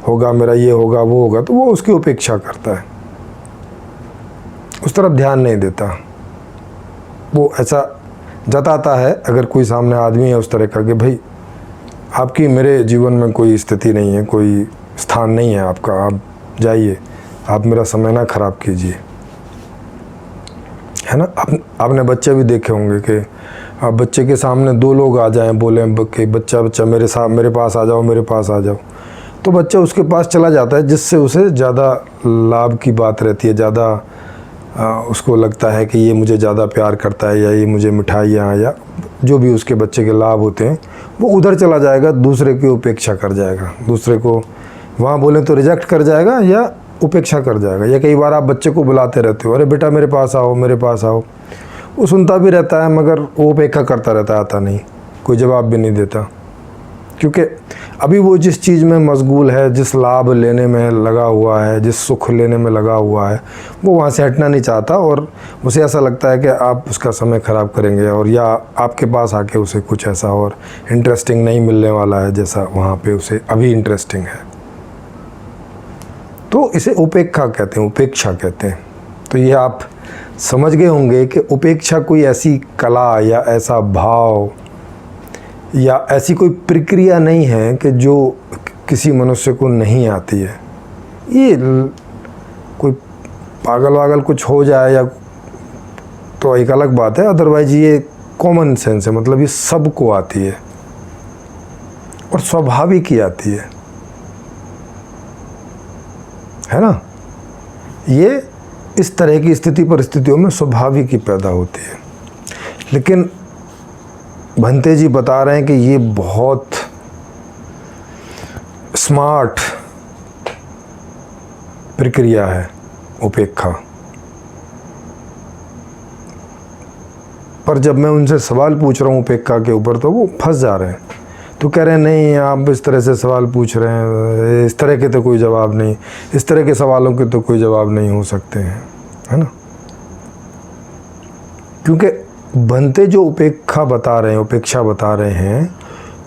Speaker 2: होगा, मेरा ये होगा वो होगा, तो वो उसकी उपेक्षा करता है, उस तरफ ध्यान नहीं देता। वो ऐसा जताता है अगर कोई सामने आदमी है उस तरह का कि भाई आपकी मेरे जीवन में कोई स्थिति नहीं है, कोई स्थान नहीं है आपका, आप जाइए, आप मेरा समय ना खराब कीजिए, है ना। आपने बच्चे भी देखे होंगे कि आप बच्चे के सामने 2 लोग आ जाएं, बोले कि बच्चा मेरे पास आ जाओ, मेरे पास आ जाओ, तो बच्चा उसके पास चला जाता है, जिससे उसे ज़्यादा लाभ की बात रहती है, ज़्यादा उसको लगता है कि ये मुझे ज़्यादा प्यार करता है या ये मुझे मिठाइयाँ या जो भी उसके बच्चे के लाभ होते हैं, वो उधर चला जाएगा, दूसरे की उपेक्षा कर जाएगा, दूसरे को वहाँ बोले तो रिजेक्ट कर जाएगा या उपेक्षा कर जाएगा। या कई बार आप बच्चे को बुलाते रहते हो, अरे बेटा मेरे पास आओ, मेरे पास आओ, वो सुनता भी रहता है मगर वो उपेक्षा करता रहता है, आता नहीं, कोई जवाब भी नहीं देता, क्योंकि अभी वो जिस चीज़ में मशगूल है, जिस लाभ लेने में लगा हुआ है, जिस सुख लेने में लगा हुआ है, वो वहाँ से हटना नहीं चाहता और उसे ऐसा लगता है कि आप उसका समय ख़राब करेंगे और या आपके पास आके उसे कुछ ऐसा और इंटरेस्टिंग नहीं मिलने वाला है जैसा वहाँ पे उसे अभी इंटरेस्टिंग है। तो इसे उपेक्षा कहते हैं, उपेक्षा कहते हैं। तो ये आप समझ गए होंगे कि उपेक्षा कोई ऐसी कला या ऐसा भाव या ऐसी कोई प्रक्रिया नहीं है कि जो किसी मनुष्य को नहीं आती है। ये कोई पागल कुछ हो जाए या तो एक अलग बात है, अदरवाइज ये कॉमन सेंस है, मतलब ये सबको आती है और स्वाभाविक ही आती है ना। ये इस तरह की स्थिति परिस्थितियों में स्वाभाविक ही पैदा होती है। लेकिन भंते जी बता रहे हैं कि ये बहुत स्मार्ट प्रक्रिया है उपेक्षा। पर जब मैं उनसे सवाल पूछ रहा हूँ उपेक्षा के ऊपर, तो वो फंस जा रहे हैं। तो कह रहे हैं नहीं, आप इस तरह से सवाल पूछ रहे हैं, इस तरह के तो कोई जवाब नहीं, इस तरह के सवालों के तो कोई जवाब नहीं हो सकते हैं, है ना। क्योंकि भंते जो उपेक्षा बता रहे हैं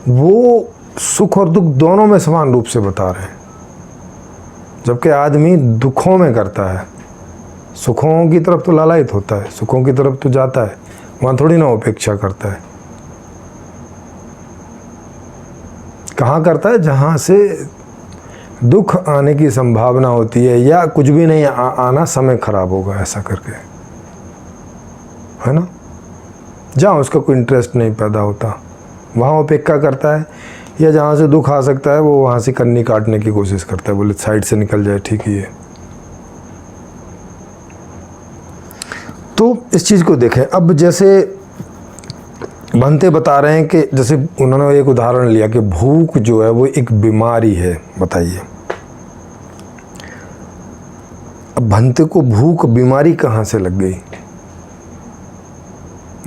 Speaker 2: वो सुख और दुख दोनों में समान रूप से बता रहे हैं। जबकि आदमी दुखों में करता है, सुखों की तरफ तो लालायित होता है, सुखों की तरफ तो जाता है, वहाँ थोड़ी ना उपेक्षा करता है। कहाँ करता है? जहाँ से दुख आने की संभावना होती है या कुछ भी नहीं आना, समय खराब होगा ऐसा करके, है ना। जहाँ उसका कोई इंटरेस्ट नहीं पैदा होता वहाँ उपेक्षा करता है। या जहाँ से दुख आ सकता है वो वहाँ से कन्नी काटने की कोशिश करता है, बोले साइड से निकल जाए, ठीक ही है। तो इस चीज़ को देखें। अब जैसे भंते बता रहे हैं कि जैसे उन्होंने एक उदाहरण लिया कि भूख जो है वो एक बीमारी है, बताइए। अब भंते को भूख बीमारी कहाँ से लग गई?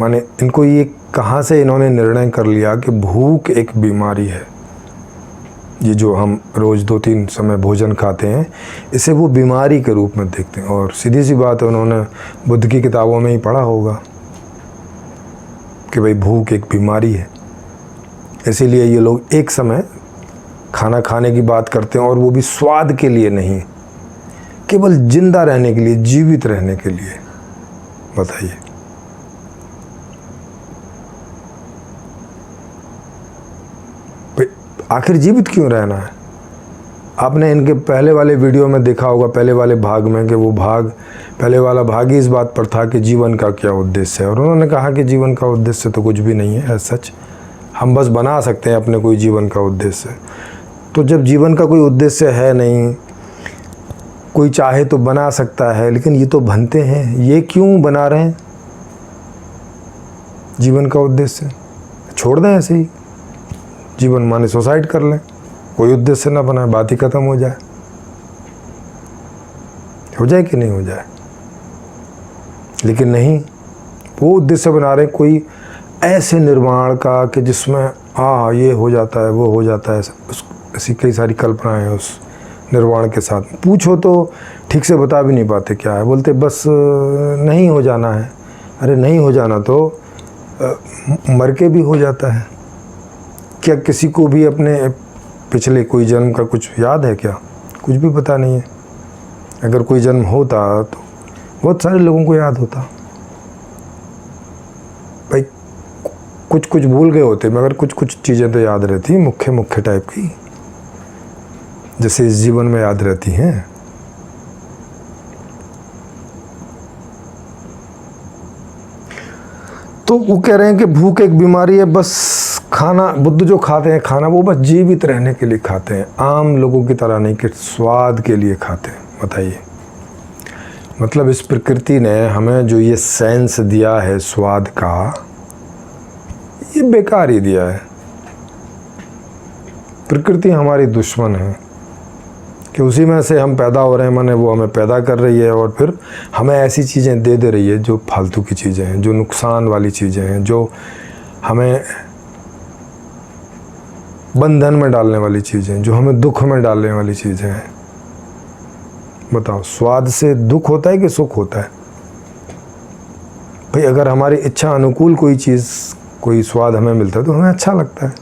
Speaker 2: माने इनको ये कहाँ से इन्होंने निर्णय कर लिया कि भूख एक बीमारी है? ये जो हम रोज़ 2-3 समय भोजन खाते हैं, इसे वो बीमारी के रूप में देखते हैं। और सीधी सी बात है, उन्होंने बुद्ध की किताबों में ही पढ़ा होगा कि भाई भूख एक बीमारी है। इसीलिए ये लोग एक समय खाना खाने की बात करते हैं, और वो भी स्वाद के लिए नहीं, केवल जिंदा रहने के लिए, जीवित रहने के लिए। बताइए, आखिर जीवित क्यों रहना है? आपने इनके पहले वाले वीडियो में देखा होगा, पहले वाले भाग में, कि वो पहले वाला भाग ही इस बात पर था कि जीवन का क्या उद्देश्य है। और उन्होंने कहा कि जीवन का उद्देश्य तो कुछ भी नहीं है एज सच, हम बस बना सकते हैं अपने कोई जीवन का उद्देश्य। तो जब जीवन का कोई उद्देश्य है नहीं, कोई चाहे तो बना सकता है, लेकिन ये तो भंते हैं, ये क्यों बना रहे हैं जीवन का उद्देश्य? छोड़ दें ऐसे ही, जीवन माने सुसाइड कर लें, कोई उद्देश्य ना बनाए, बात ही खत्म हो जाए कि नहीं हो जाए। लेकिन नहीं, वो उद्देश्य बना रहे कोई ऐसे निर्माण का कि जिसमें ये हो जाता है, वो हो जाता है, ऐसी कई सारी कल्पनाएं हैं उस निर्वाण के साथ। पूछो तो ठीक से बता भी नहीं पाते क्या है, बोलते बस नहीं हो जाना है। अरे नहीं हो जाना तो मर के भी हो जाता है। क्या किसी को भी अपने पिछले कोई जन्म का कुछ याद है क्या? कुछ भी पता नहीं है। अगर कोई जन्म होता तो बहुत सारे लोगों को याद होता भाई, कुछ भूल गए होते, मगर कुछ चीज़ें तो याद रहती, मुख्य टाइप की, जैसे इस जीवन में याद रहती हैं। तो वो कह रहे हैं कि भूख एक बीमारी है। बस खाना, बुद्ध जो खाते हैं खाना, वो बस जीवित रहने के लिए खाते हैं, आम लोगों की तरह नहीं कि स्वाद के लिए खाते हैं। बताइए, मतलब इस प्रकृति ने हमें जो ये सेंस दिया है स्वाद का, ये बेकार ही दिया है। प्रकृति हमारी दुश्मन है कि उसी में से हम पैदा हो रहे हैं, माने वो हमें पैदा कर रही है और फिर हमें ऐसी चीज़ें दे रही है जो फालतू की चीज़ें हैं, जो नुकसान वाली चीज़ें हैं, जो हमें बंधन में डालने वाली चीज़ें, जो हमें दुख में डालने वाली चीज़ें हैं। बताओ, स्वाद से दुख होता है कि सुख होता है? भाई अगर हमारी इच्छा अनुकूल कोई चीज़, कोई स्वाद हमें मिलता है तो हमें अच्छा लगता है।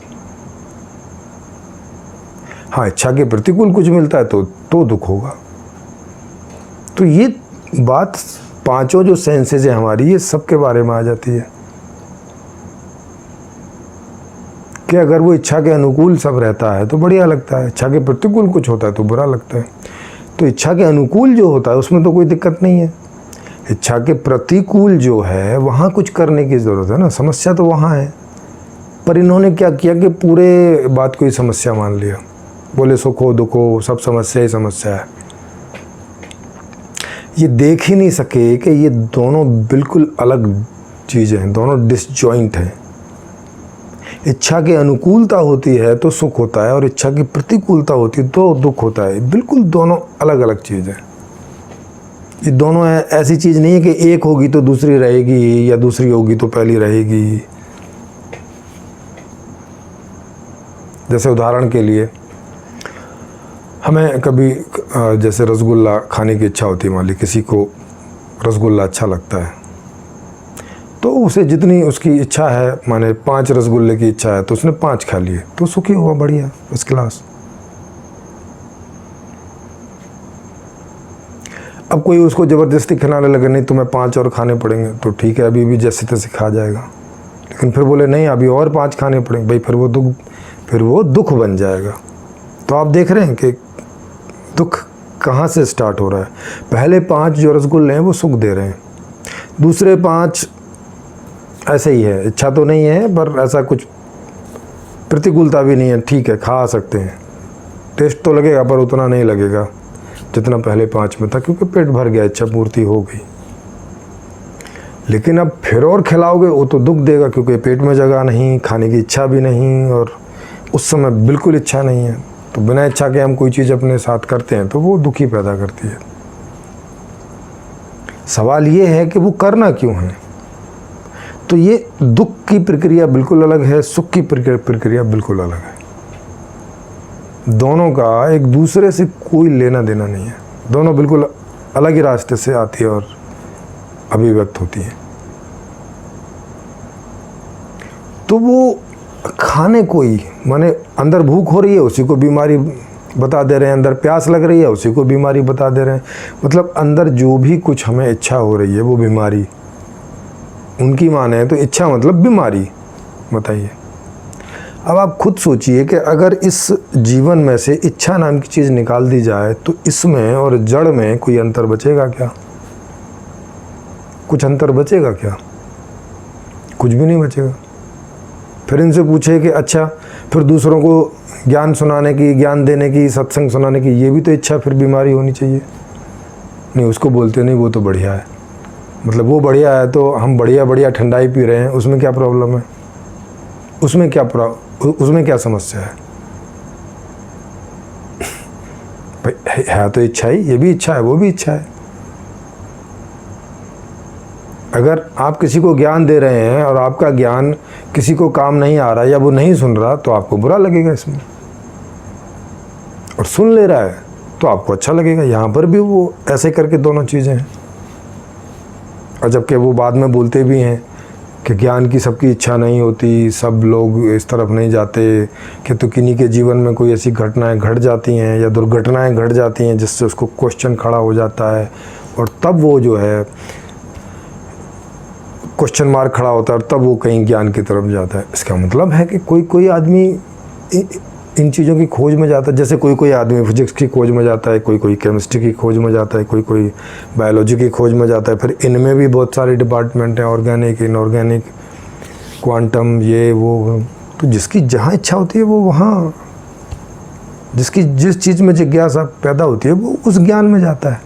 Speaker 2: हाँ, इच्छा के प्रतिकूल कुछ मिलता है तो दुख होगा। तो ये बात पांचों जो सेंसेस है हमारी, ये सब के बारे में आ जाती है कि अगर वो इच्छा के अनुकूल सब रहता है तो बढ़िया लगता है, इच्छा के प्रतिकूल कुछ होता है तो बुरा लगता है। तो इच्छा के अनुकूल जो होता है उसमें तो कोई दिक्कत नहीं है, इच्छा के प्रतिकूल जो है वहाँ कुछ करने की ज़रूरत है ना, समस्या तो वहाँ है। पर इन्होंने क्या किया कि पूरे बात को ही समस्या मान लिया, बोले सुख हो दुख हो सब समस्या ही समस्या है। ये देख ही नहीं सके कि ये दोनों बिल्कुल अलग चीज़ें हैं, दोनों डिसजॉइंट हैं। इच्छा की अनुकूलता होती है तो सुख होता है, और इच्छा की प्रतिकूलता होती है तो दुख होता है। बिल्कुल दोनों अलग अलग चीज़ है। ये दोनों ऐसी चीज़ नहीं है कि एक होगी तो दूसरी रहेगी या दूसरी होगी तो पहली रहेगी। जैसे उदाहरण के लिए हमें कभी जैसे रसगुल्ला खाने की इच्छा होती है, मान ली किसी को रसगुल्ला अच्छा लगता है, तो उसे जितनी उसकी इच्छा है, माने 5 रसगुल्ले की इच्छा है तो उसने 5 खा लिए तो सुखी हुआ, बढ़िया, फर्स्ट क्लास। अब कोई उसको ज़बरदस्ती खिलाने लगे, नहीं तुम्हें 5 और खाने पड़ेंगे, तो ठीक है अभी भी जैसे तैसे खा जाएगा। लेकिन फिर बोले नहीं अभी और 5 खाने पड़ेंगे, भाई फिर वो दुख बन जाएगा। तो आप देख रहे हैं कि दुख कहाँ से स्टार्ट हो रहा है। पहले 5 जो रसगुल्ले हैं वो सुख दे रहे हैं, दूसरे 5 ऐसे ही है, इच्छा तो नहीं है पर ऐसा कुछ प्रतिकूलता भी नहीं है, ठीक है खा सकते हैं, टेस्ट तो लगेगा पर उतना नहीं लगेगा जितना पहले 5 में था, क्योंकि पेट भर गया, इच्छा पूर्ति हो गई। लेकिन अब फिर और खिलाओगे वो तो दुख देगा, क्योंकि पेट में जगह नहीं, खाने की इच्छा भी नहीं, और उस समय बिल्कुल इच्छा नहीं है। तो बिना इच्छा के हम कोई चीज़ अपने साथ करते हैं तो वो दुख ही पैदा करती है। सवाल ये है कि वो करना क्यों है। तो ये दुख की प्रक्रिया बिल्कुल अलग है, सुख की प्रक्रिया बिल्कुल अलग है। दोनों का एक दूसरे से कोई लेना देना नहीं है, दोनों बिल्कुल अलग ही रास्ते से आती है और अभिव्यक्त होती है। तो वो खाने को ही, माने अंदर भूख हो रही है उसी को बीमारी बता दे रहे हैं, अंदर प्यास लग रही है उसी को बीमारी बता दे रहे हैं। मतलब अंदर जो भी कुछ हमें इच्छा हो रही है वो बीमारी, उनकी माने है तो इच्छा मतलब बीमारी। बताइए, अब आप खुद सोचिए कि अगर इस जीवन में से इच्छा नाम की चीज़ निकाल दी जाए तो इसमें और जड़ में कोई अंतर बचेगा क्या? कुछ अंतर बचेगा क्या? कुछ भी नहीं बचेगा। फिर इनसे पूछे कि अच्छा फिर दूसरों को ज्ञान सुनाने की, ज्ञान देने की, सत्संग सुनाने की, ये भी तो इच्छा फिर बीमारी होनी चाहिए। नहीं, उसको बोलते नहीं वो तो बढ़िया है। मतलब वो बढ़िया है तो हम बढ़िया बढ़िया ठंडाई पी रहे हैं, उसमें क्या प्रॉब्लम है? उसमें क्या समस्या है? भाई है तो इच्छा ही, ये भी इच्छा है वो भी इच्छा है। अगर आप किसी को ज्ञान दे रहे हैं और आपका ज्ञान किसी को काम नहीं आ रहा या वो नहीं सुन रहा तो आपको बुरा लगेगा इसमें, और सुन ले रहा है तो आपको अच्छा लगेगा। यहाँ पर भी वो ऐसे करके दोनों चीज़ें हैं। और जबकि वो बाद में बोलते भी हैं कि ज्ञान की सबकी इच्छा नहीं होती, सब लोग इस तरफ नहीं जाते, कि तो किन्हीं के जीवन में कोई ऐसी घटनाएं घट जाती हैं या दुर्घटनाएं घट जाती हैं जिससे उसको क्वेश्चन खड़ा हो जाता है, और तब वो जो है क्वेश्चन मार्क खड़ा होता है और तब वो कहीं ज्ञान की तरफ जाता है। इसका मतलब है कि कोई आदमी इन चीज़ों की खोज में जाता है। जैसे कोई आदमी फिजिक्स की खोज में जाता है, कोई केमिस्ट्री की खोज में जाता है, कोई बायोलॉजी की खोज में जाता है। फिर इनमें भी बहुत सारे डिपार्टमेंट हैं, ऑर्गेनिक, इनऑर्गेनिक, क्वांटम, ये वो। तो जिसकी जहाँ इच्छा होती है वो वहाँ, जिसकी जिस चीज़ में जिज्ञासा पैदा होती है वो उस ज्ञान में जाता है।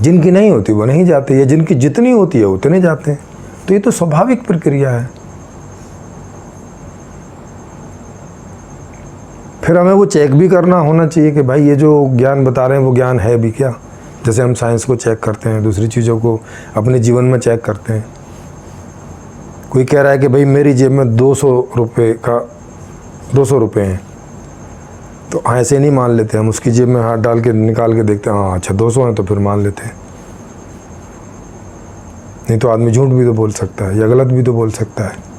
Speaker 2: जिनकी नहीं होती वो नहीं जाते, या जिनकी जितनी होती है उतने जाते हैं। तो ये तो स्वाभाविक प्रक्रिया है। फिर हमें वो चेक भी करना होना चाहिए कि भाई ये जो ज्ञान बता रहे हैं वो ज्ञान है भी क्या। जैसे हम साइंस को चेक करते हैं, दूसरी चीज़ों को अपने जीवन में चेक करते हैं। कोई कह रहा है कि भाई मेरी जेब में 200 रुपये हैं, तो ऐसे नहीं मान लेते हम। उसकी जेब में हाथ डाल के निकाल के देखते हैं, हाँ अच्छा 200 हैं, तो फिर मान लेते हैं। नहीं तो आदमी झूठ भी तो बोल सकता है या गलत भी तो बोल सकता है।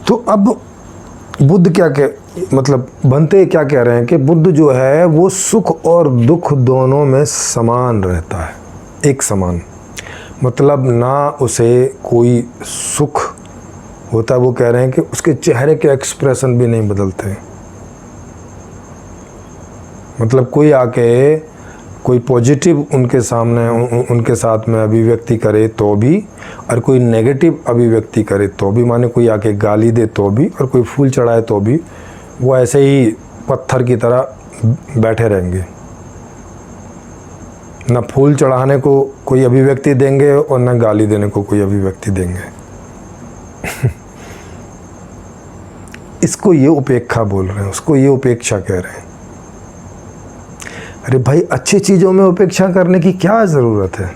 Speaker 2: तो अब बुद्ध मतलब बनते क्या कह रहे हैं कि बुद्ध जो है वो सुख और दुख दोनों में समान रहता है, एक समान। मतलब ना उसे कोई सुख होता, वो कह रहे हैं कि उसके चेहरे के एक्सप्रेशन भी नहीं बदलते। मतलब कोई आके कोई पॉजिटिव उनके सामने उनके साथ में अभिव्यक्ति करे तो भी, और कोई नेगेटिव अभिव्यक्ति करे तो भी, माने कोई आके गाली दे तो भी, और कोई फूल चढ़ाए तो भी, वो ऐसे ही पत्थर की तरह बैठे रहेंगे। ना फूल चढ़ाने को कोई अभिव्यक्ति देंगे और ना गाली देने को कोई अभिव्यक्ति देंगे। इसको ये उपेक्षा बोल रहे हैं, उसको ये उपेक्षा कह रहे हैं। अरे भाई अच्छी चीज़ों में उपेक्षा करने की क्या ज़रूरत है?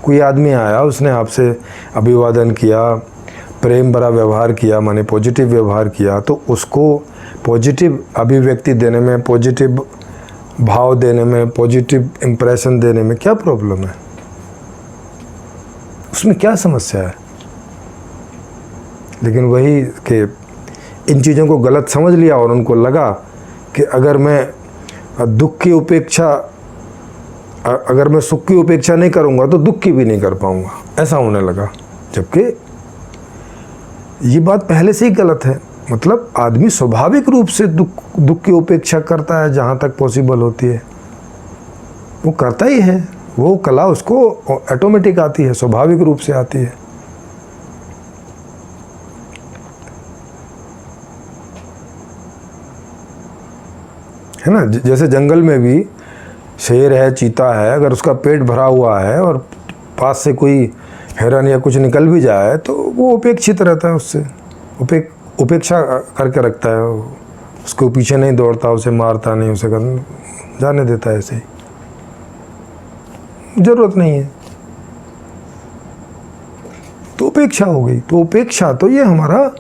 Speaker 2: कोई आदमी आया, उसने आपसे अभिवादन किया, प्रेम भरा व्यवहार किया, माने पॉजिटिव व्यवहार किया, तो उसको पॉजिटिव अभिव्यक्ति देने में, पॉजिटिव भाव देने में, पॉजिटिव इम्प्रेशन देने में क्या प्रॉब्लम है? उसमें क्या समस्या है? लेकिन वही कि इन चीज़ों को गलत समझ लिया और उनको लगा कि अगर मैं दुख की उपेक्षा, अगर मैं सुख की उपेक्षा नहीं करूँगा तो दुख की भी नहीं कर पाऊँगा, ऐसा होने लगा। जबकि ये बात पहले से ही गलत है। मतलब आदमी स्वाभाविक रूप से दुख की उपेक्षा करता है, जहाँ तक पॉसिबल होती है वो करता ही है। वो कला उसको ऑटोमेटिक आती है, स्वाभाविक रूप से आती है। है ना, जैसे जंगल में भी शेर है, चीता है, अगर उसका पेट भरा हुआ है और पास से कोई हिरन या कुछ निकल भी जाए तो वो उपेक्षित रहता है, उससे उपेक्षा करके रखता है, उसको पीछे नहीं दौड़ता, उसे मारता नहीं, उसे जाने देता है, ऐसे ही, जरूरत नहीं है। तो उपेक्षा हो गई। तो उपेक्षा तो ये हमारा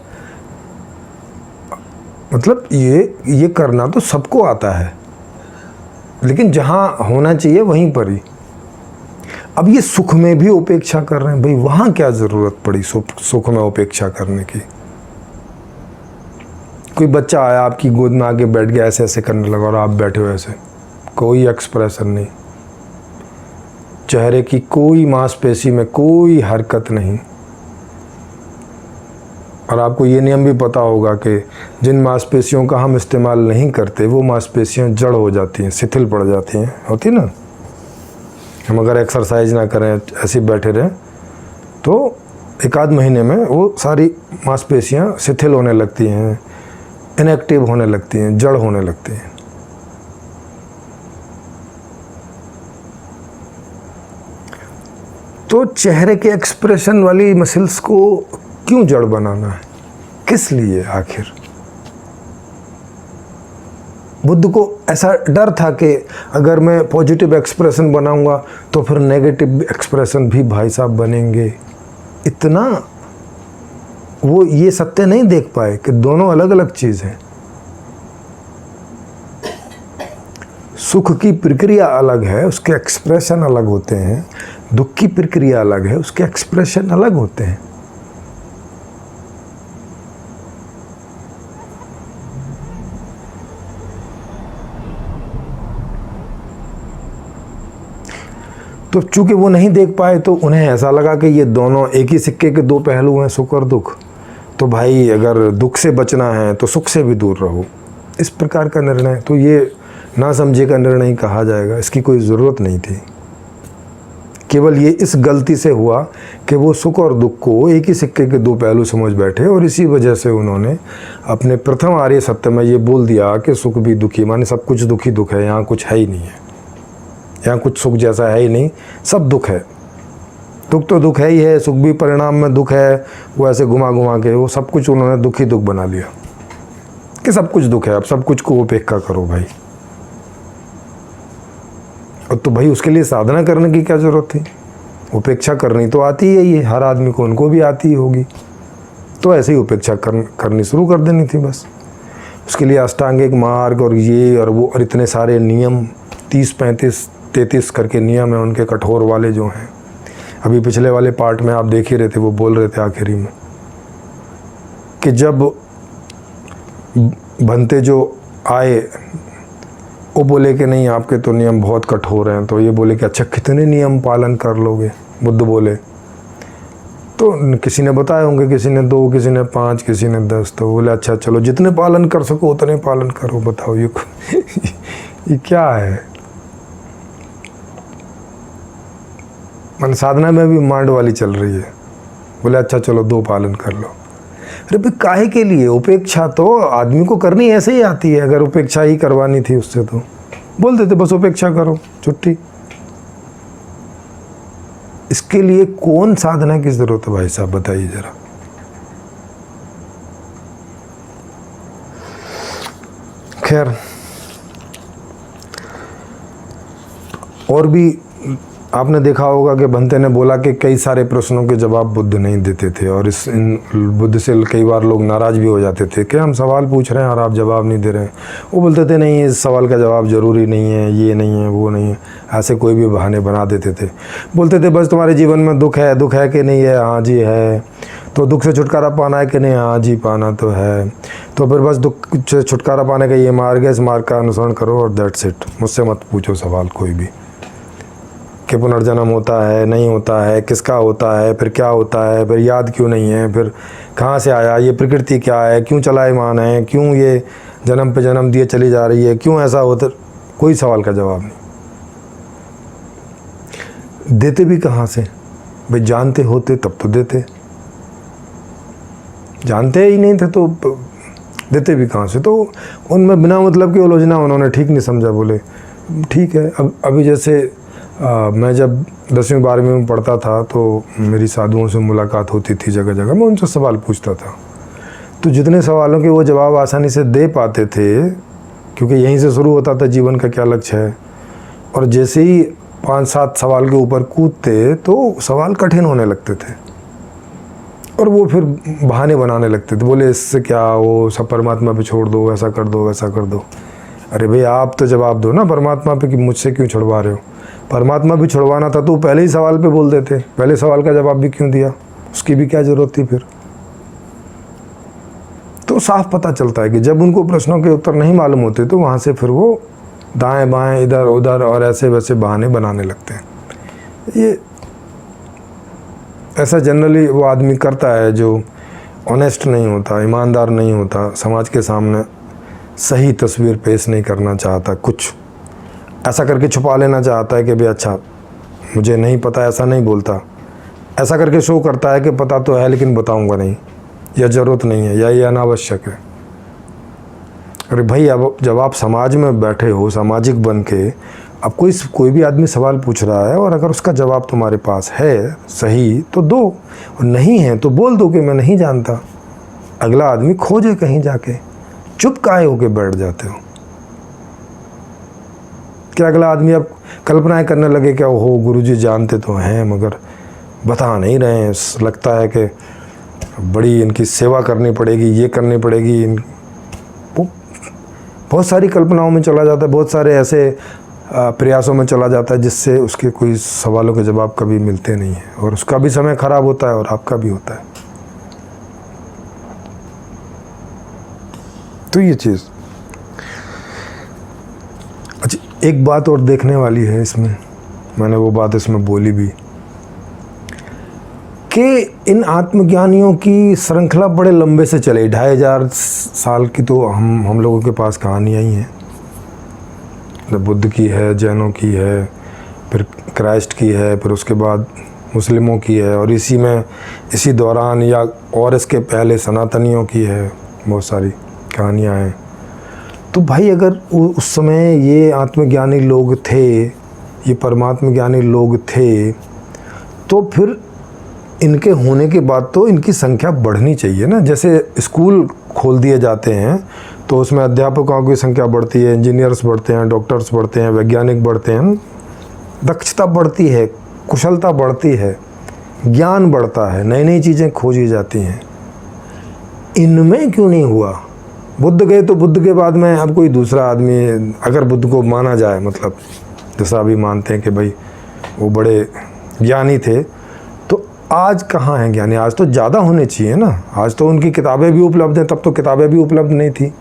Speaker 2: मतलब ये करना तो सबको आता है, लेकिन जहां होना चाहिए वहीं पर ही। अब ये सुख में भी उपेक्षा कर रहे हैं भाई, वहां क्या जरूरत पड़ी सुख में उपेक्षा करने की? कोई बच्चा आया आपकी गोद में आके बैठ गया, ऐसे ऐसे करने लगा और आप बैठे हो ऐसे, कोई एक्सप्रेशन नहीं, चेहरे की कोई मांसपेशी में कोई हरकत नहीं। और आपको ये नियम भी पता होगा कि जिन मांसपेशियों का हम इस्तेमाल नहीं करते वो मांसपेशियां जड़ हो जाती हैं, शिथिल पड़ जाती हैं, होती ना। हम अगर एक्सरसाइज ना करें, ऐसे बैठे रहें, तो एक आध महीने में वो सारी मांसपेशियां शिथिल होने लगती हैं, इनएक्टिव होने लगती हैं, जड़ होने लगती हैं। तो चेहरे के एक्सप्रेशन वाली मसल्स को क्यों जड़ बनाना है? किस लिए आखिर? बुद्ध को ऐसा डर था कि अगर मैं पॉजिटिव एक्सप्रेशन बनाऊंगा तो फिर नेगेटिव एक्सप्रेशन भी भाई साहब बनेंगे। इतना वो ये सत्य नहीं देख पाए कि दोनों अलग अलग चीज़ हैं। सुख की प्रक्रिया अलग है, उसके एक्सप्रेशन अलग होते हैं। दुख की प्रक्रिया अलग है, उसके एक्सप्रेशन अलग होते हैं। तो चूंकि वो नहीं देख पाए तो उन्हें ऐसा लगा कि ये दोनों एक ही सिक्के के दो पहलू हैं, सुख और दुख। तो भाई अगर दुख से बचना है तो सुख से भी दूर रहो, इस प्रकार का निर्णय। तो ये ना समझे का निर्णय कहा जाएगा, इसकी कोई ज़रूरत नहीं थी। केवल ये इस गलती से हुआ कि वो सुख और दुख को एक ही सिक्के के दो पहलू समझ बैठे, और इसी वजह से उन्होंने अपने प्रथम आर्य सत्य में ये बोल दिया कि सुख भी दुखी, माने सब कुछ दुखी दुख है, यहाँ कुछ है ही नहीं है, यहाँ कुछ सुख जैसा है ही नहीं, सब दुख है। दुख तो दुख है ही है, सुख भी परिणाम में दुख है। वो ऐसे घुमा घुमा के वो सब कुछ उन्होंने दुखी दुख बना लिया कि सब कुछ दुख है, अब सब कुछ को उपेक्षा करो भाई। और तो भाई उसके लिए साधना करने की क्या जरूरत थी? उपेक्षा करनी तो आती है, ये हर आदमी को, उनको भी आती ही होगी। तो ऐसे ही उपेक्षा करनी शुरू कर देनी थी बस। उसके लिए अष्टांगिक मार्ग और ये और वो और इतने सारे नियम, 30, 35, 33 करके नियम है उनके, कठोर वाले जो हैं। अभी पिछले वाले पार्ट में आप देख ही रहे थे, वो बोल रहे थे आखिरी में कि जब भंते जो आए वो बोले कि नहीं आपके तो नियम बहुत कठोर हैं। तो ये बोले कि अच्छा कितने नियम पालन कर लोगे? बुद्ध बोले, तो किसी ने बताए होंगे, किसी ने 2, किसी ने 5, किसी ने 10। तो बोले अच्छा चलो जितने पालन कर सको उतने पालन करो। बताओ ये क्या है? मन साधना में भी मांड वाली चल रही है। बोले अच्छा चलो 2 पालन कर लो। अरे भाई काहे के लिए? उपेक्षा तो आदमी को करनी ऐसे ही आती है। अगर उपेक्षा ही करवानी थी उससे तो बोल देते बस उपेक्षा करो, छुट्टी। इसके लिए कौन साधना की जरूरत है भाई साहब, बताइए जरा। खैर, और भी आपने देखा होगा कि भंते ने बोला कि कई सारे प्रश्नों के जवाब बुद्ध नहीं देते थे, और बुद्ध से कई बार लोग नाराज़ भी हो जाते थे कि हम सवाल पूछ रहे हैं और आप जवाब नहीं दे रहे हैं। वो बोलते थे नहीं इस सवाल का जवाब ज़रूरी नहीं है, ये नहीं है, वो नहीं है, ऐसे कोई भी बहाने बना देते थे। बोलते थे बस तुम्हारे जीवन में दुख है कि नहीं है? हाँ जी है। तो दुख से छुटकारा पाना है कि नहीं? हाँ जी पाना तो है। तो फिर बस दुख से छुटकारा पाने का ये मार्ग है, इस मार्ग का अनुसरण करो और दैट्स इट। मुझसे मत पूछो सवाल कोई भी कि पुनर्जन्म होता है नहीं होता है, किसका होता है, फिर क्या होता है, फिर याद क्यों नहीं है, फिर कहाँ से आया, ये प्रकृति क्या है, क्यों चलायमान है, क्यों ये जन्म पे जन्म दिए चली जा रही है, क्यों ऐसा होता? कोई सवाल का जवाब नहीं। देते भी कहाँ से भाई? जानते होते तब तो देते, जानते ही नहीं थे तो देते भी कहाँ से? तो उनमें बिना मतलब की आलोचना उन्होंने ठीक नहीं समझा। बोले ठीक है। अब अभी जैसे मैं जब 10वीं 12वीं में पढ़ता था तो मेरी साधुओं से मुलाकात होती थी जगह जगह, मैं उनसे सवाल पूछता था। तो जितने सवालों के वो जवाब आसानी से दे पाते थे, क्योंकि यहीं से शुरू होता था जीवन का क्या लक्ष्य है, और जैसे ही 5-7 सवाल के ऊपर कूदते तो सवाल कठिन होने लगते थे और वो फिर बहाने बनाने लगते थे। बोले इससे क्या, वो सब परमात्मा पे छोड़ दो, ऐसा कर दो, वैसा कर दो। अरे भाई आप तो जवाब दो ना परमात्मा पे कि मुझसे क्यों छुड़वा रहे हो? परमात्मा भी छुड़वाना था तो पहले ही सवाल पे बोल देते, पहले सवाल का जवाब भी क्यों दिया? उसकी भी क्या ज़रूरत थी फिर? तो साफ पता चलता है कि जब उनको प्रश्नों के उत्तर नहीं मालूम होते तो वहाँ से फिर वो दाएं बाएं इधर उधर और ऐसे वैसे बहाने बनाने लगते हैं। ये ऐसा जनरली वो आदमी करता है जो ऑनेस्ट नहीं होता, ईमानदार नहीं होता, समाज के सामने सही तस्वीर पेश नहीं करना चाहता, कुछ ऐसा करके छुपा लेना चाहता है कि भाई अच्छा मुझे नहीं पता, ऐसा नहीं बोलता, ऐसा करके शो करता है कि पता तो है लेकिन बताऊंगा नहीं, या ज़रूरत नहीं है, या ये अनावश्यक है। अरे भाई अब जब आप समाज में बैठे हो, सामाजिक बन के, अब कोई भी आदमी सवाल पूछ रहा है और अगर उसका जवाब तुम्हारे पास है सही तो दो, और नहीं है तो बोल दो कि मैं नहीं जानता। अगला आदमी खोजे कहीं जाके, चुप काहे होके बैठ जाते हो? क्या अगला आदमी अब कल्पनाएं करने लगे क्या, हो गुरुजी जानते तो हैं मगर बता नहीं रहे हैं, लगता है कि बड़ी इनकी सेवा करनी पड़ेगी, ये करनी पड़ेगी। वो बहुत सारी कल्पनाओं में चला जाता है, बहुत सारे ऐसे प्रयासों में चला जाता है जिससे उसके कोई सवालों के जवाब कभी मिलते नहीं हैं, और उसका भी समय खराब होता है और आपका भी होता है। तो ये चीज़, अच्छा एक बात और देखने वाली है इसमें, मैंने वो बात इसमें बोली भी कि इन आत्मज्ञानियों की श्रृंखला बड़े लंबे से चले, 2500 साल की तो हम लोगों के पास कहानियाँ ही हैं। बुद्ध की है, जैनों की है, फिर क्राइस्ट की है, फिर उसके बाद मुस्लिमों की है, और इसी दौरान या और इसके पहले सनातनियों की है, बहुत सारी कहानियाँ हैं। तो भाई अगर उस समय ये आत्मज्ञानी लोग थे, ये परमात्मा ज्ञानी लोग थे, तो फिर इनके होने के बाद तो इनकी संख्या बढ़नी चाहिए ना। जैसे स्कूल खोल दिए जाते हैं तो उसमें अध्यापकों की संख्या बढ़ती है, इंजीनियर्स बढ़ते हैं, डॉक्टर्स बढ़ते हैं, वैज्ञानिक बढ़ते हैं, दक्षता बढ़ती है, कुशलता बढ़ती है, ज्ञान बढ़ता है, नई नई चीज़ें खोजी जाती हैं। इनमें क्यों नहीं हुआ? बुद्ध गए तो बुद्ध के बाद में अब कोई दूसरा आदमी, अगर बुद्ध को माना जाए, मतलब जैसा अभी मानते हैं कि भाई वो बड़े ज्ञानी थे, तो आज कहाँ हैं ज्ञानी? आज तो ज़्यादा होने चाहिए ना। आज तो उनकी किताबें भी उपलब्ध हैं, तब तो किताबें भी उपलब्ध नहीं थी।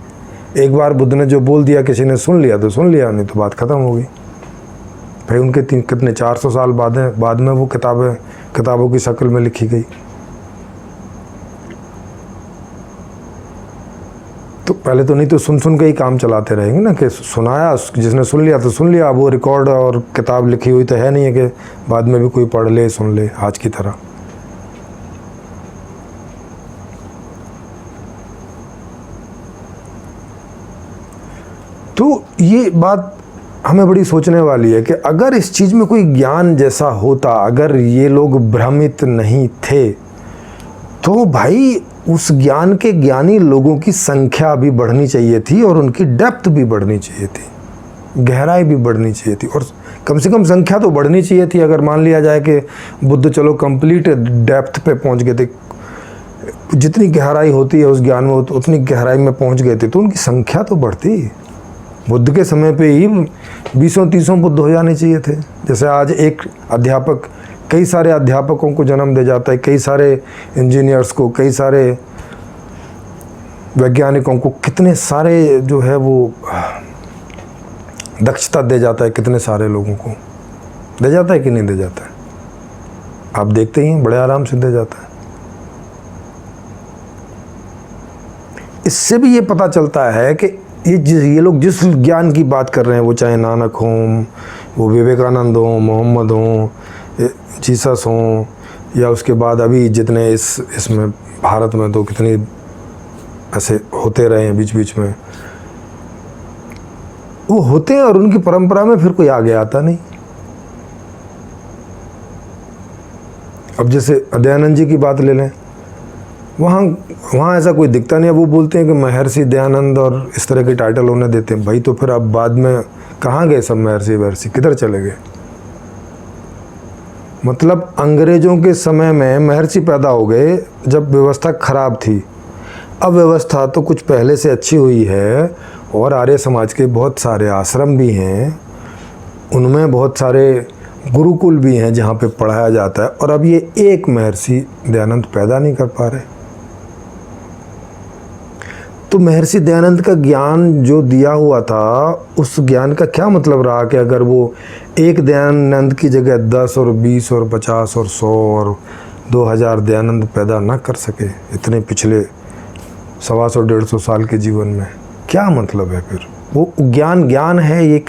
Speaker 2: एक बार बुद्ध ने जो बोल दिया, किसी ने सुन लिया तो सुन लिया, नहीं तो बात ख़त्म हो गई। भाई उनके कितने 400 साल बाद में वो किताबों की शक्ल में लिखी गई। तो पहले तो नहीं तो सुन के ही काम चलाते रहेंगे ना, कि सुनाया, जिसने सुन लिया तो सुन लिया, अब वो रिकॉर्ड और किताब लिखी हुई तो है नहीं है कि बाद में भी कोई पढ़ ले, सुन ले आज की तरह। तो ये बात हमें बड़ी सोचने वाली है कि अगर इस चीज़ में कोई ज्ञान जैसा होता, अगर ये लोग भ्रमित नहीं थे, तो भाई उस ज्ञान के ज्ञानी लोगों की संख्या भी बढ़नी चाहिए थी और उनकी डेप्थ भी बढ़नी चाहिए थी, गहराई भी बढ़नी चाहिए थी, और कम से कम संख्या तो बढ़नी चाहिए थी। अगर मान लिया जाए कि बुद्ध चलो कंप्लीट डेप्थ पे पहुंच गए थे, जितनी गहराई होती है उस ज्ञान में उतनी गहराई में पहुंच गए थे, तो उनकी संख्या तो बढ़ती। बुद्ध के समय पे ही 20-30 बुद्ध हो जाने चाहिए थे। जैसे आज एक अध्यापक कई सारे अध्यापकों को जन्म दे जाता है, कई सारे इंजीनियर्स को, कई सारे वैज्ञानिकों को, कितने सारे जो है वो दक्षता दे जाता है, कितने सारे लोगों को दे जाता है कि नहीं दे जाता है? आप देखते ही हैं, बड़े आराम से दे जाता है। इससे भी ये पता चलता है कि ये लोग जिस ज्ञान की बात कर रहे हैं, वो चाहे नानक हों, वो विवेकानंद हों, मोहम्मद हों, जीसस हों, या उसके बाद अभी जितने इसमें भारत में तो कितने ऐसे होते रहे हैं बीच बीच में, वो होते हैं और उनकी परंपरा में फिर कोई आगे आता नहीं। अब जैसे दयानंद जी की बात ले लें, वहाँ ऐसा कोई दिखता नहीं है। वो बोलते हैं कि महर्षि दयानंद और इस तरह के टाइटल उन्हें देते हैं। भाई तो फिर अब बाद में कहाँ गए सब महर्षि किधर चले गए? मतलब अंग्रेजों के समय में महर्षि पैदा हो गए जब व्यवस्था खराब थी। अब व्यवस्था तो कुछ पहले से अच्छी हुई है और आर्य समाज के बहुत सारे आश्रम भी हैं, उनमें बहुत सारे गुरुकुल भी हैं जहाँ पे पढ़ाया जाता है, और अब ये एक महर्षि दयानंद पैदा नहीं कर पा रहे। तो महर्षि दयानंद का ज्ञान जो दिया हुआ था, उस ज्ञान का क्या मतलब रहा कि अगर वो एक दयानंद की जगह 10 और 20 और 50 और 100 और 2000 दयानंद पैदा ना कर सके इतने पिछले 125-150 साल के जीवन में? क्या मतलब है फिर? वो ज्ञान है, ये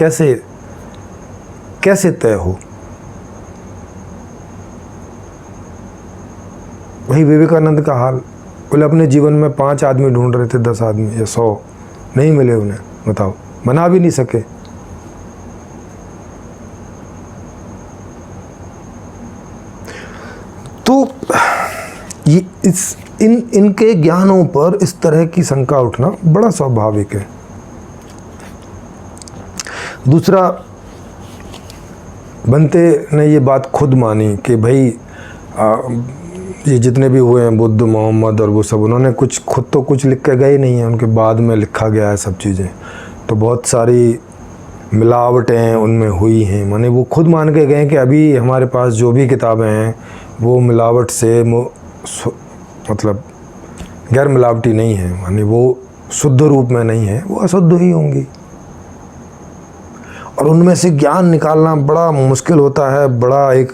Speaker 2: कैसे तय हो? वही विवेकानंद का हाल, बोले अपने जीवन में 5 आदमी ढूंढ रहे थे, 10 आदमी या 100 नहीं मिले उन्हें, बताओ, मना भी नहीं सके। तो ये इनके ज्ञानों पर इस तरह की शंका उठना बड़ा स्वाभाविक है। दूसरा, बनते ने ये बात खुद मानी कि भाई ये जितने भी हुए हैं बुद्ध, मोहम्मद और वो सब, उन्होंने खुद तो कुछ लिख के गए नहीं हैं, उनके बाद में लिखा गया है सब चीज़ें। तो बहुत सारी मिलावटें उनमें हुई हैं, माने वो खुद मान के गए कि अभी हमारे पास जो भी किताबें हैं वो मिलावट से मतलब गैर मिलावटी नहीं है, माने वो शुद्ध रूप में नहीं है, वो अशुद्ध ही होंगी। और उनमें से ज्ञान निकालना बड़ा मुश्किल होता है, बड़ा एक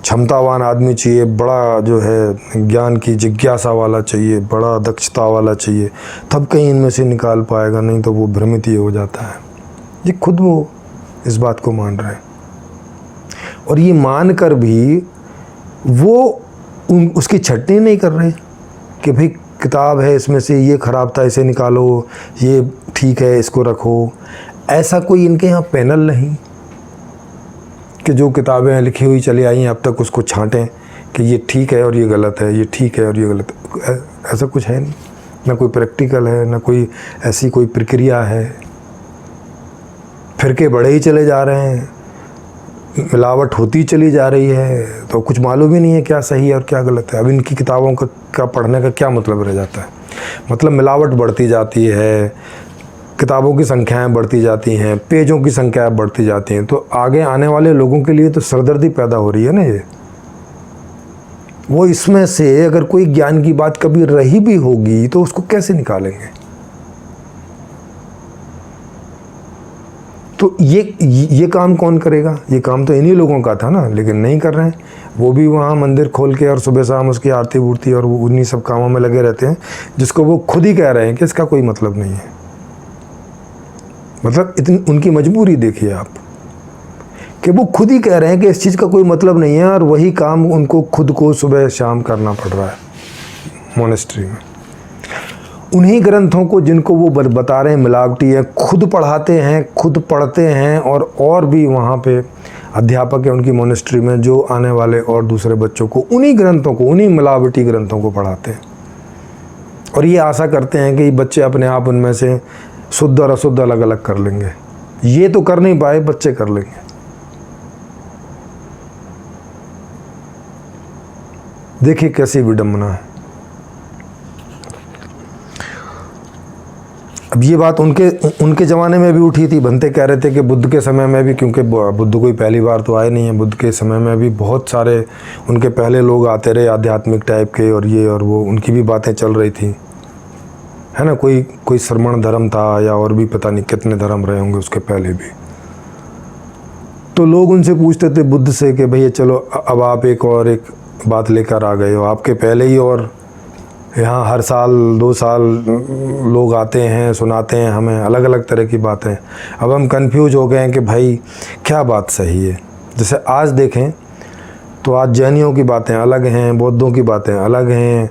Speaker 2: क्षमतावान आदमी चाहिए, बड़ा जो है ज्ञान की जिज्ञासा वाला चाहिए, बड़ा दक्षता वाला चाहिए, तब कहीं इनमें से निकाल पाएगा, नहीं तो वो भ्रमित ही हो जाता है। ये खुद वो इस बात को मान रहे हैं, और ये मान कर भी वो उसकी छटनी नहीं कर रहे कि भाई किताब है इसमें से ये ख़राब था, इसे निकालो, ये ठीक है इसको रखो। ऐसा कोई इनके यहाँ पैनल नहीं कि जो किताबें लिखी हुई चली आई हैं अब तक उसको छांटें कि ये ठीक है और ये गलत है, ये ठीक है और ये गलत है। ऐसा कुछ है नहीं, ना कोई प्रैक्टिकल है, ना कोई ऐसी कोई प्रक्रिया है। फिरके बढ़े ही चले जा रहे हैं, मिलावट होती चली जा रही है, तो कुछ मालूम ही नहीं है क्या सही है और क्या गलत है। अब इनकी किताबों का पढ़ने का क्या मतलब रह जाता है? मतलब मिलावट बढ़ती जाती है, किताबों की संख्याएं बढ़ती जाती हैं, पेजों की संख्याएं बढ़ती जाती हैं, तो आगे आने वाले लोगों के लिए तो सरदर्दी पैदा हो रही है ना। ये वो इसमें से अगर कोई ज्ञान की बात कभी रही भी होगी तो उसको कैसे निकालेंगे? तो ये काम कौन करेगा? ये काम तो इन्हीं लोगों का था ना, लेकिन नहीं कर रहे हैं। वो भी वहाँ मंदिर खोल के और सुबह शाम उसकी आरती बूरती और वो उन्हीं सब कामों में लगे रहते हैं, जिसको वो खुद ही कह रहे हैं कि इसका कोई मतलब नहीं है। मतलब इतनी उनकी मजबूरी देखिए आप, कि वो खुद ही कह रहे हैं कि इस चीज़ का कोई मतलब नहीं है, और वही काम उनको खुद को सुबह शाम करना पड़ रहा है मोनेस्ट्री में। उन्हीं ग्रंथों को जिनको वो बता रहे हैं मिलावटी है, खुद पढ़ाते हैं, खुद पढ़ते हैं, और भी वहाँ पे अध्यापक हैं उनकी मोनेस्ट्री में जो आने वाले और दूसरे बच्चों को उन्हीं ग्रंथों को, उन्हीं मिलावटी ग्रंथों को पढ़ाते हैं, और ये आशा करते हैं कि बच्चे अपने आप उनमें से शुद्ध और अशुद्ध अलग अलग कर लेंगे। ये तो कर नहीं पाए, बच्चे कर लेंगे। देखिए कैसी विडंबना है। अब ये बात उनके ज़माने में भी उठी थी। बनते कह रहे थे कि बुद्ध के समय में भी, क्योंकि बुद्ध कोई पहली बार तो आए नहीं है, बुद्ध के समय में भी बहुत सारे उनके पहले लोग आते रहे आध्यात्मिक टाइप के, और ये और वो, उनकी भी बातें चल रही थी, है ना। कोई श्रमण धर्म था या और भी पता नहीं कितने धर्म रहे होंगे उसके पहले भी। तो लोग उनसे पूछते थे बुद्ध से कि भैया चलो अब आप एक बात लेकर आ गए हो, आपके पहले ही और यहाँ हर साल 2 साल लोग आते हैं, सुनाते हैं हमें अलग अलग तरह की बातें। अब हम कंफ्यूज हो गए हैं कि भाई क्या बात सही है। जैसे आज देखें तो आज जैनियों की बातें अलग हैं, बौद्धों की बातें अलग हैं,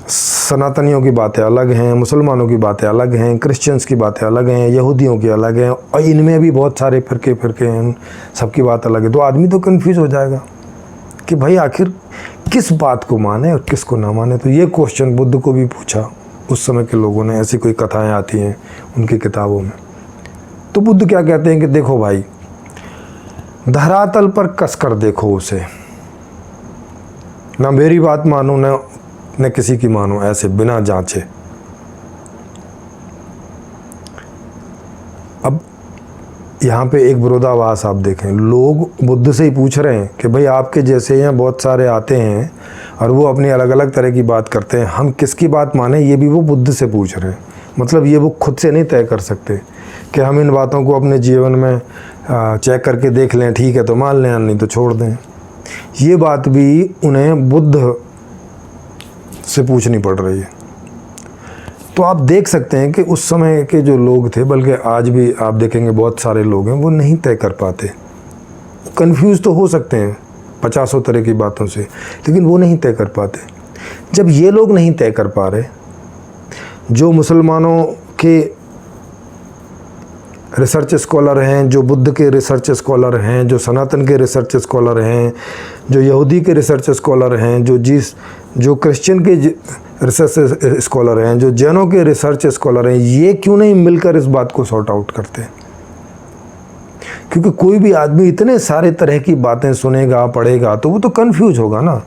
Speaker 2: सनातनियों की बातें अलग हैं, मुसलमानों की बातें अलग हैं, क्रिश्चियंस की बातें अलग हैं, यहूदियों की अलग हैं, और इनमें भी बहुत सारे फिरके हैं, सबकी बात अलग है। तो आदमी तो कन्फ्यूज़ हो जाएगा कि भाई आखिर किस बात को माने और किसको ना माने। तो ये क्वेश्चन बुद्ध को भी पूछा उस समय के लोगों ने, ऐसी कोई कथाएं आती हैं उनकी किताबों में। तो बुद्ध क्या कहते हैं कि देखो भाई, धरातल पर कस कर देखो उसे, ना मेरी बात मानो न किसी की मानो, ऐसे बिना जांचे। अब यहाँ पे एक विरोधाभास आप देखें, लोग बुद्ध से ही पूछ रहे हैं कि भाई आपके जैसे यहाँ बहुत सारे आते हैं और वो अपनी अलग अलग तरह की बात करते हैं, हम किसकी बात माने, ये भी वो बुद्ध से पूछ रहे हैं। मतलब ये वो खुद से नहीं तय कर सकते कि हम इन बातों को अपने जीवन में चेक करके देख लें, ठीक है तो मान लें, नहीं तो छोड़ दें। ये बात भी उन्हें बुद्ध से पूछनी पड़ रही है। तो आप देख सकते हैं कि उस समय के जो लोग थे, बल्कि आज भी आप देखेंगे बहुत सारे लोग हैं, वो नहीं तय कर पाते। कंफ्यूज तो हो सकते हैं 50 तरह की बातों से, लेकिन वो नहीं तय कर पाते। जब ये लोग नहीं तय कर पा रहे, जो मुसलमानों के रिसर्च स्कॉलर हैं, जो बुद्ध के रिसर्च स्कॉलर हैं, जो सनातन के रिसर्च स्कॉलर हैं, जो यहूदी के रिसर्च स्कॉलर हैं, जो क्रिश्चियन के रिसर्च स्कॉलर हैं, जो जैनों के रिसर्च स्कॉलर हैं, ये क्यों नहीं मिलकर इस बात को सॉर्ट आउट करते? क्योंकि कोई भी आदमी इतने सारे तरह की बातें सुनेगा, पढ़ेगा, तो वो तो कंफ्यूज होगा ना।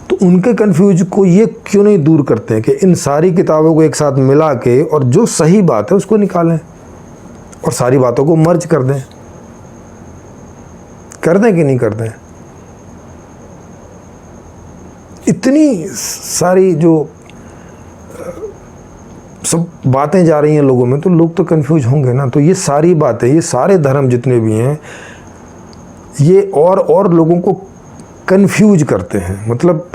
Speaker 2: तो उनके कंफ्यूज को ये क्यों नहीं दूर करते हैं कि इन सारी किताबों को एक साथ मिला के और जो सही बात है उसको निकालें और सारी बातों को मर्ज कर दें। कर दें कि नहीं कर दें? इतनी सारी जो सब बातें जा रही हैं लोगों में, तो लोग तो कंफ्यूज होंगे ना। तो ये सारी बातें, ये सारे धर्म जितने भी हैं, ये और लोगों को कंफ्यूज करते हैं। मतलब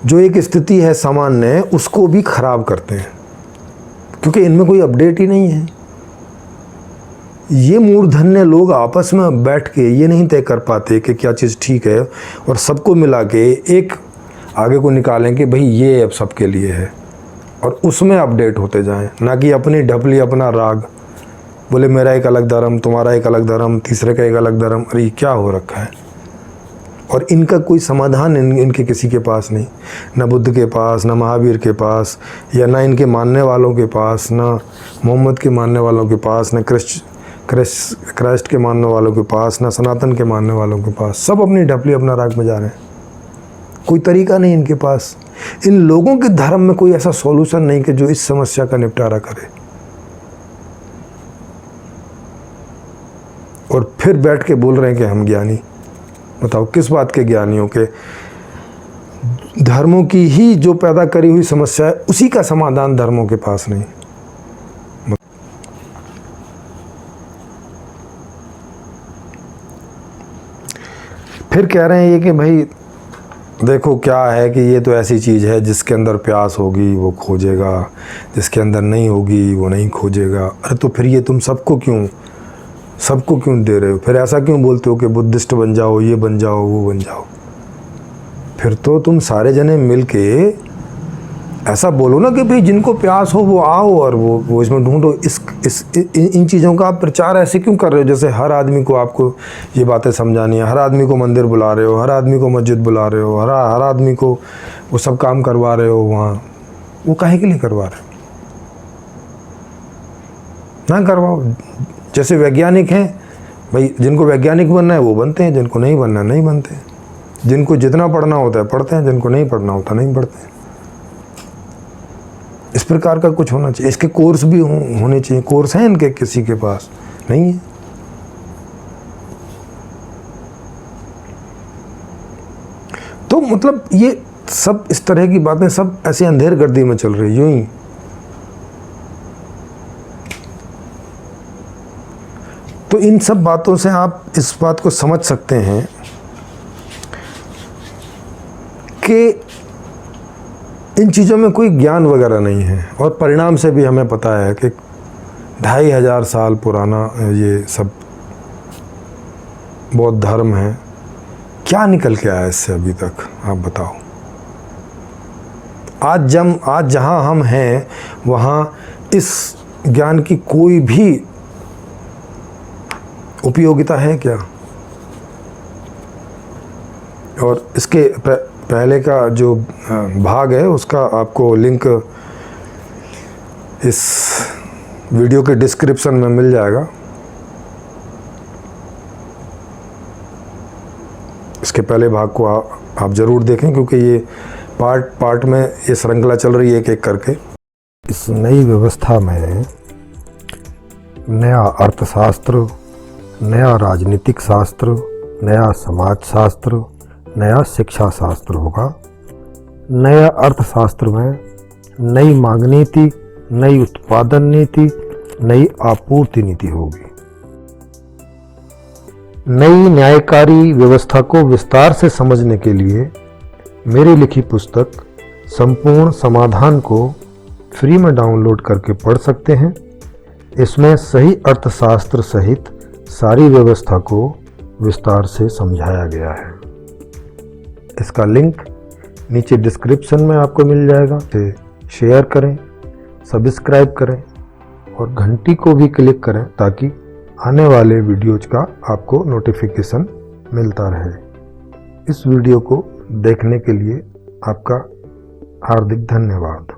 Speaker 2: जो एक स्थिति है सामान्य, उसको भी खराब करते हैं, क्योंकि इनमें कोई अपडेट ही नहीं है। ये मूर्धन्य लोग आपस में बैठ के ये नहीं तय कर पाते कि क्या चीज़ ठीक है, और सबको मिला के एक आगे को निकालें कि भाई ये अब सबके लिए है, और उसमें अपडेट होते जाएं, ना कि अपनी ढपली, अपना राग, बोले मेरा एक अलग धर्म, तुम्हारा एक अलग धर्म, तीसरे का एक अलग धर्म। अरे क्या हो रखा है? और इनका कोई समाधान इनके किसी के पास नहीं, ना बुद्ध के पास, ना महावीर के पास, या ना इनके मानने वालों के पास, ना मोहम्मद के मानने वालों के पास, ना क्राइस्ट के मानने वालों के पास, ना सनातन के मानने वालों के पास। सब अपनी ढपली, अपना राग में जा रहे हैं। कोई तरीका नहीं इनके पास। इन लोगों के धर्म में कोई ऐसा सॉल्यूशन नहीं कि जो इस समस्या का निपटारा करे। और फिर बैठ के बोल रहे हैं कि हम ज्ञानी। बताओ किस बात के ज्ञानी हो? के धर्मों की ही जो पैदा करी हुई समस्या है, उसी का समाधान धर्मों के पास नहीं। फिर कह रहे हैं ये कि भाई देखो क्या है कि ये तो ऐसी चीज़ है जिसके अंदर प्यास होगी वो खोजेगा, जिसके अंदर नहीं होगी वो नहीं खोजेगा। अरे तो फिर ये तुम सबको क्यों दे रहे हो? फिर ऐसा क्यों बोलते हो कि बुद्धिस्ट बन जाओ, ये बन जाओ, वो बन जाओ? फिर तो तुम सारे जने मिल के ऐसा बोलो ना कि भाई जिनको प्यास हो वो आओ और वो इसमें ढूंढो। इन चीज़ों का आप प्रचार ऐसे क्यों कर रहे हो जैसे हर आदमी को आपको ये बातें समझानी है, हर आदमी को मंदिर बुला रहे हो, हर आदमी को मस्जिद बुला रहे हो, हर आदमी को वो सब काम करवा रहे हो वहाँ। वो काहे के लिए करवा रहे हो? ना करवाओ। जैसे वैज्ञानिक हैं भाई, जिनको वैज्ञानिक बनना है वो बनते हैं, जिनको नहीं बनना नहीं बनते। जिनको जितना पढ़ना होता है पढ़ते हैं, जिनको नहीं पढ़ना होता नहीं पढ़ते हैं। इस प्रकार का कुछ होना चाहिए। इसके कोर्स भी होने चाहिए। कोर्स हैं इनके किसी के पास? नहीं है। तो मतलब ये सब इस तरह की बातें सब ऐसे अंधेर गर्दी में चल रही यूं ही। तो इन सब बातों से आप इस बात को समझ सकते हैं कि इन चीज़ों में कोई ज्ञान वगैरह नहीं है। और परिणाम से भी हमें पता है कि 2500 साल पुराना ये सब बौद्ध धर्म है, क्या निकल के आया इससे अभी तक, आप बताओ। आज जहाँ हम हैं वहाँ इस ज्ञान की कोई भी उपयोगिता है क्या? और इसके पहले का जो भाग है उसका आपको लिंक इस वीडियो के डिस्क्रिप्शन में मिल जाएगा। इसके पहले भाग को आप ज़रूर देखें, क्योंकि ये पार्ट में ये श्रृंखला चल रही है एक एक करके। इस नई व्यवस्था में नया अर्थशास्त्र, नया राजनीतिक शास्त्र, नया समाज शास्त्र, नया शिक्षा शास्त्र होगा। नया अर्थशास्त्र में नई मांग नीति, नई उत्पादन नीति, नई आपूर्ति नीति होगी। नई न्यायकारी व्यवस्था को विस्तार से समझने के लिए मेरी लिखी पुस्तक संपूर्ण समाधान को फ्री में डाउनलोड करके पढ़ सकते हैं। इसमें सही अर्थशास्त्र सहित सारी व्यवस्था को विस्तार से समझाया गया है। इसका लिंक नीचे डिस्क्रिप्शन में आपको मिल जाएगा। इसे शेयर करें, सब्सक्राइब करें और घंटी को भी क्लिक करें ताकि आने वाले वीडियोज का आपको नोटिफिकेशन मिलता रहे। इस वीडियो को देखने के लिए आपका हार्दिक धन्यवाद।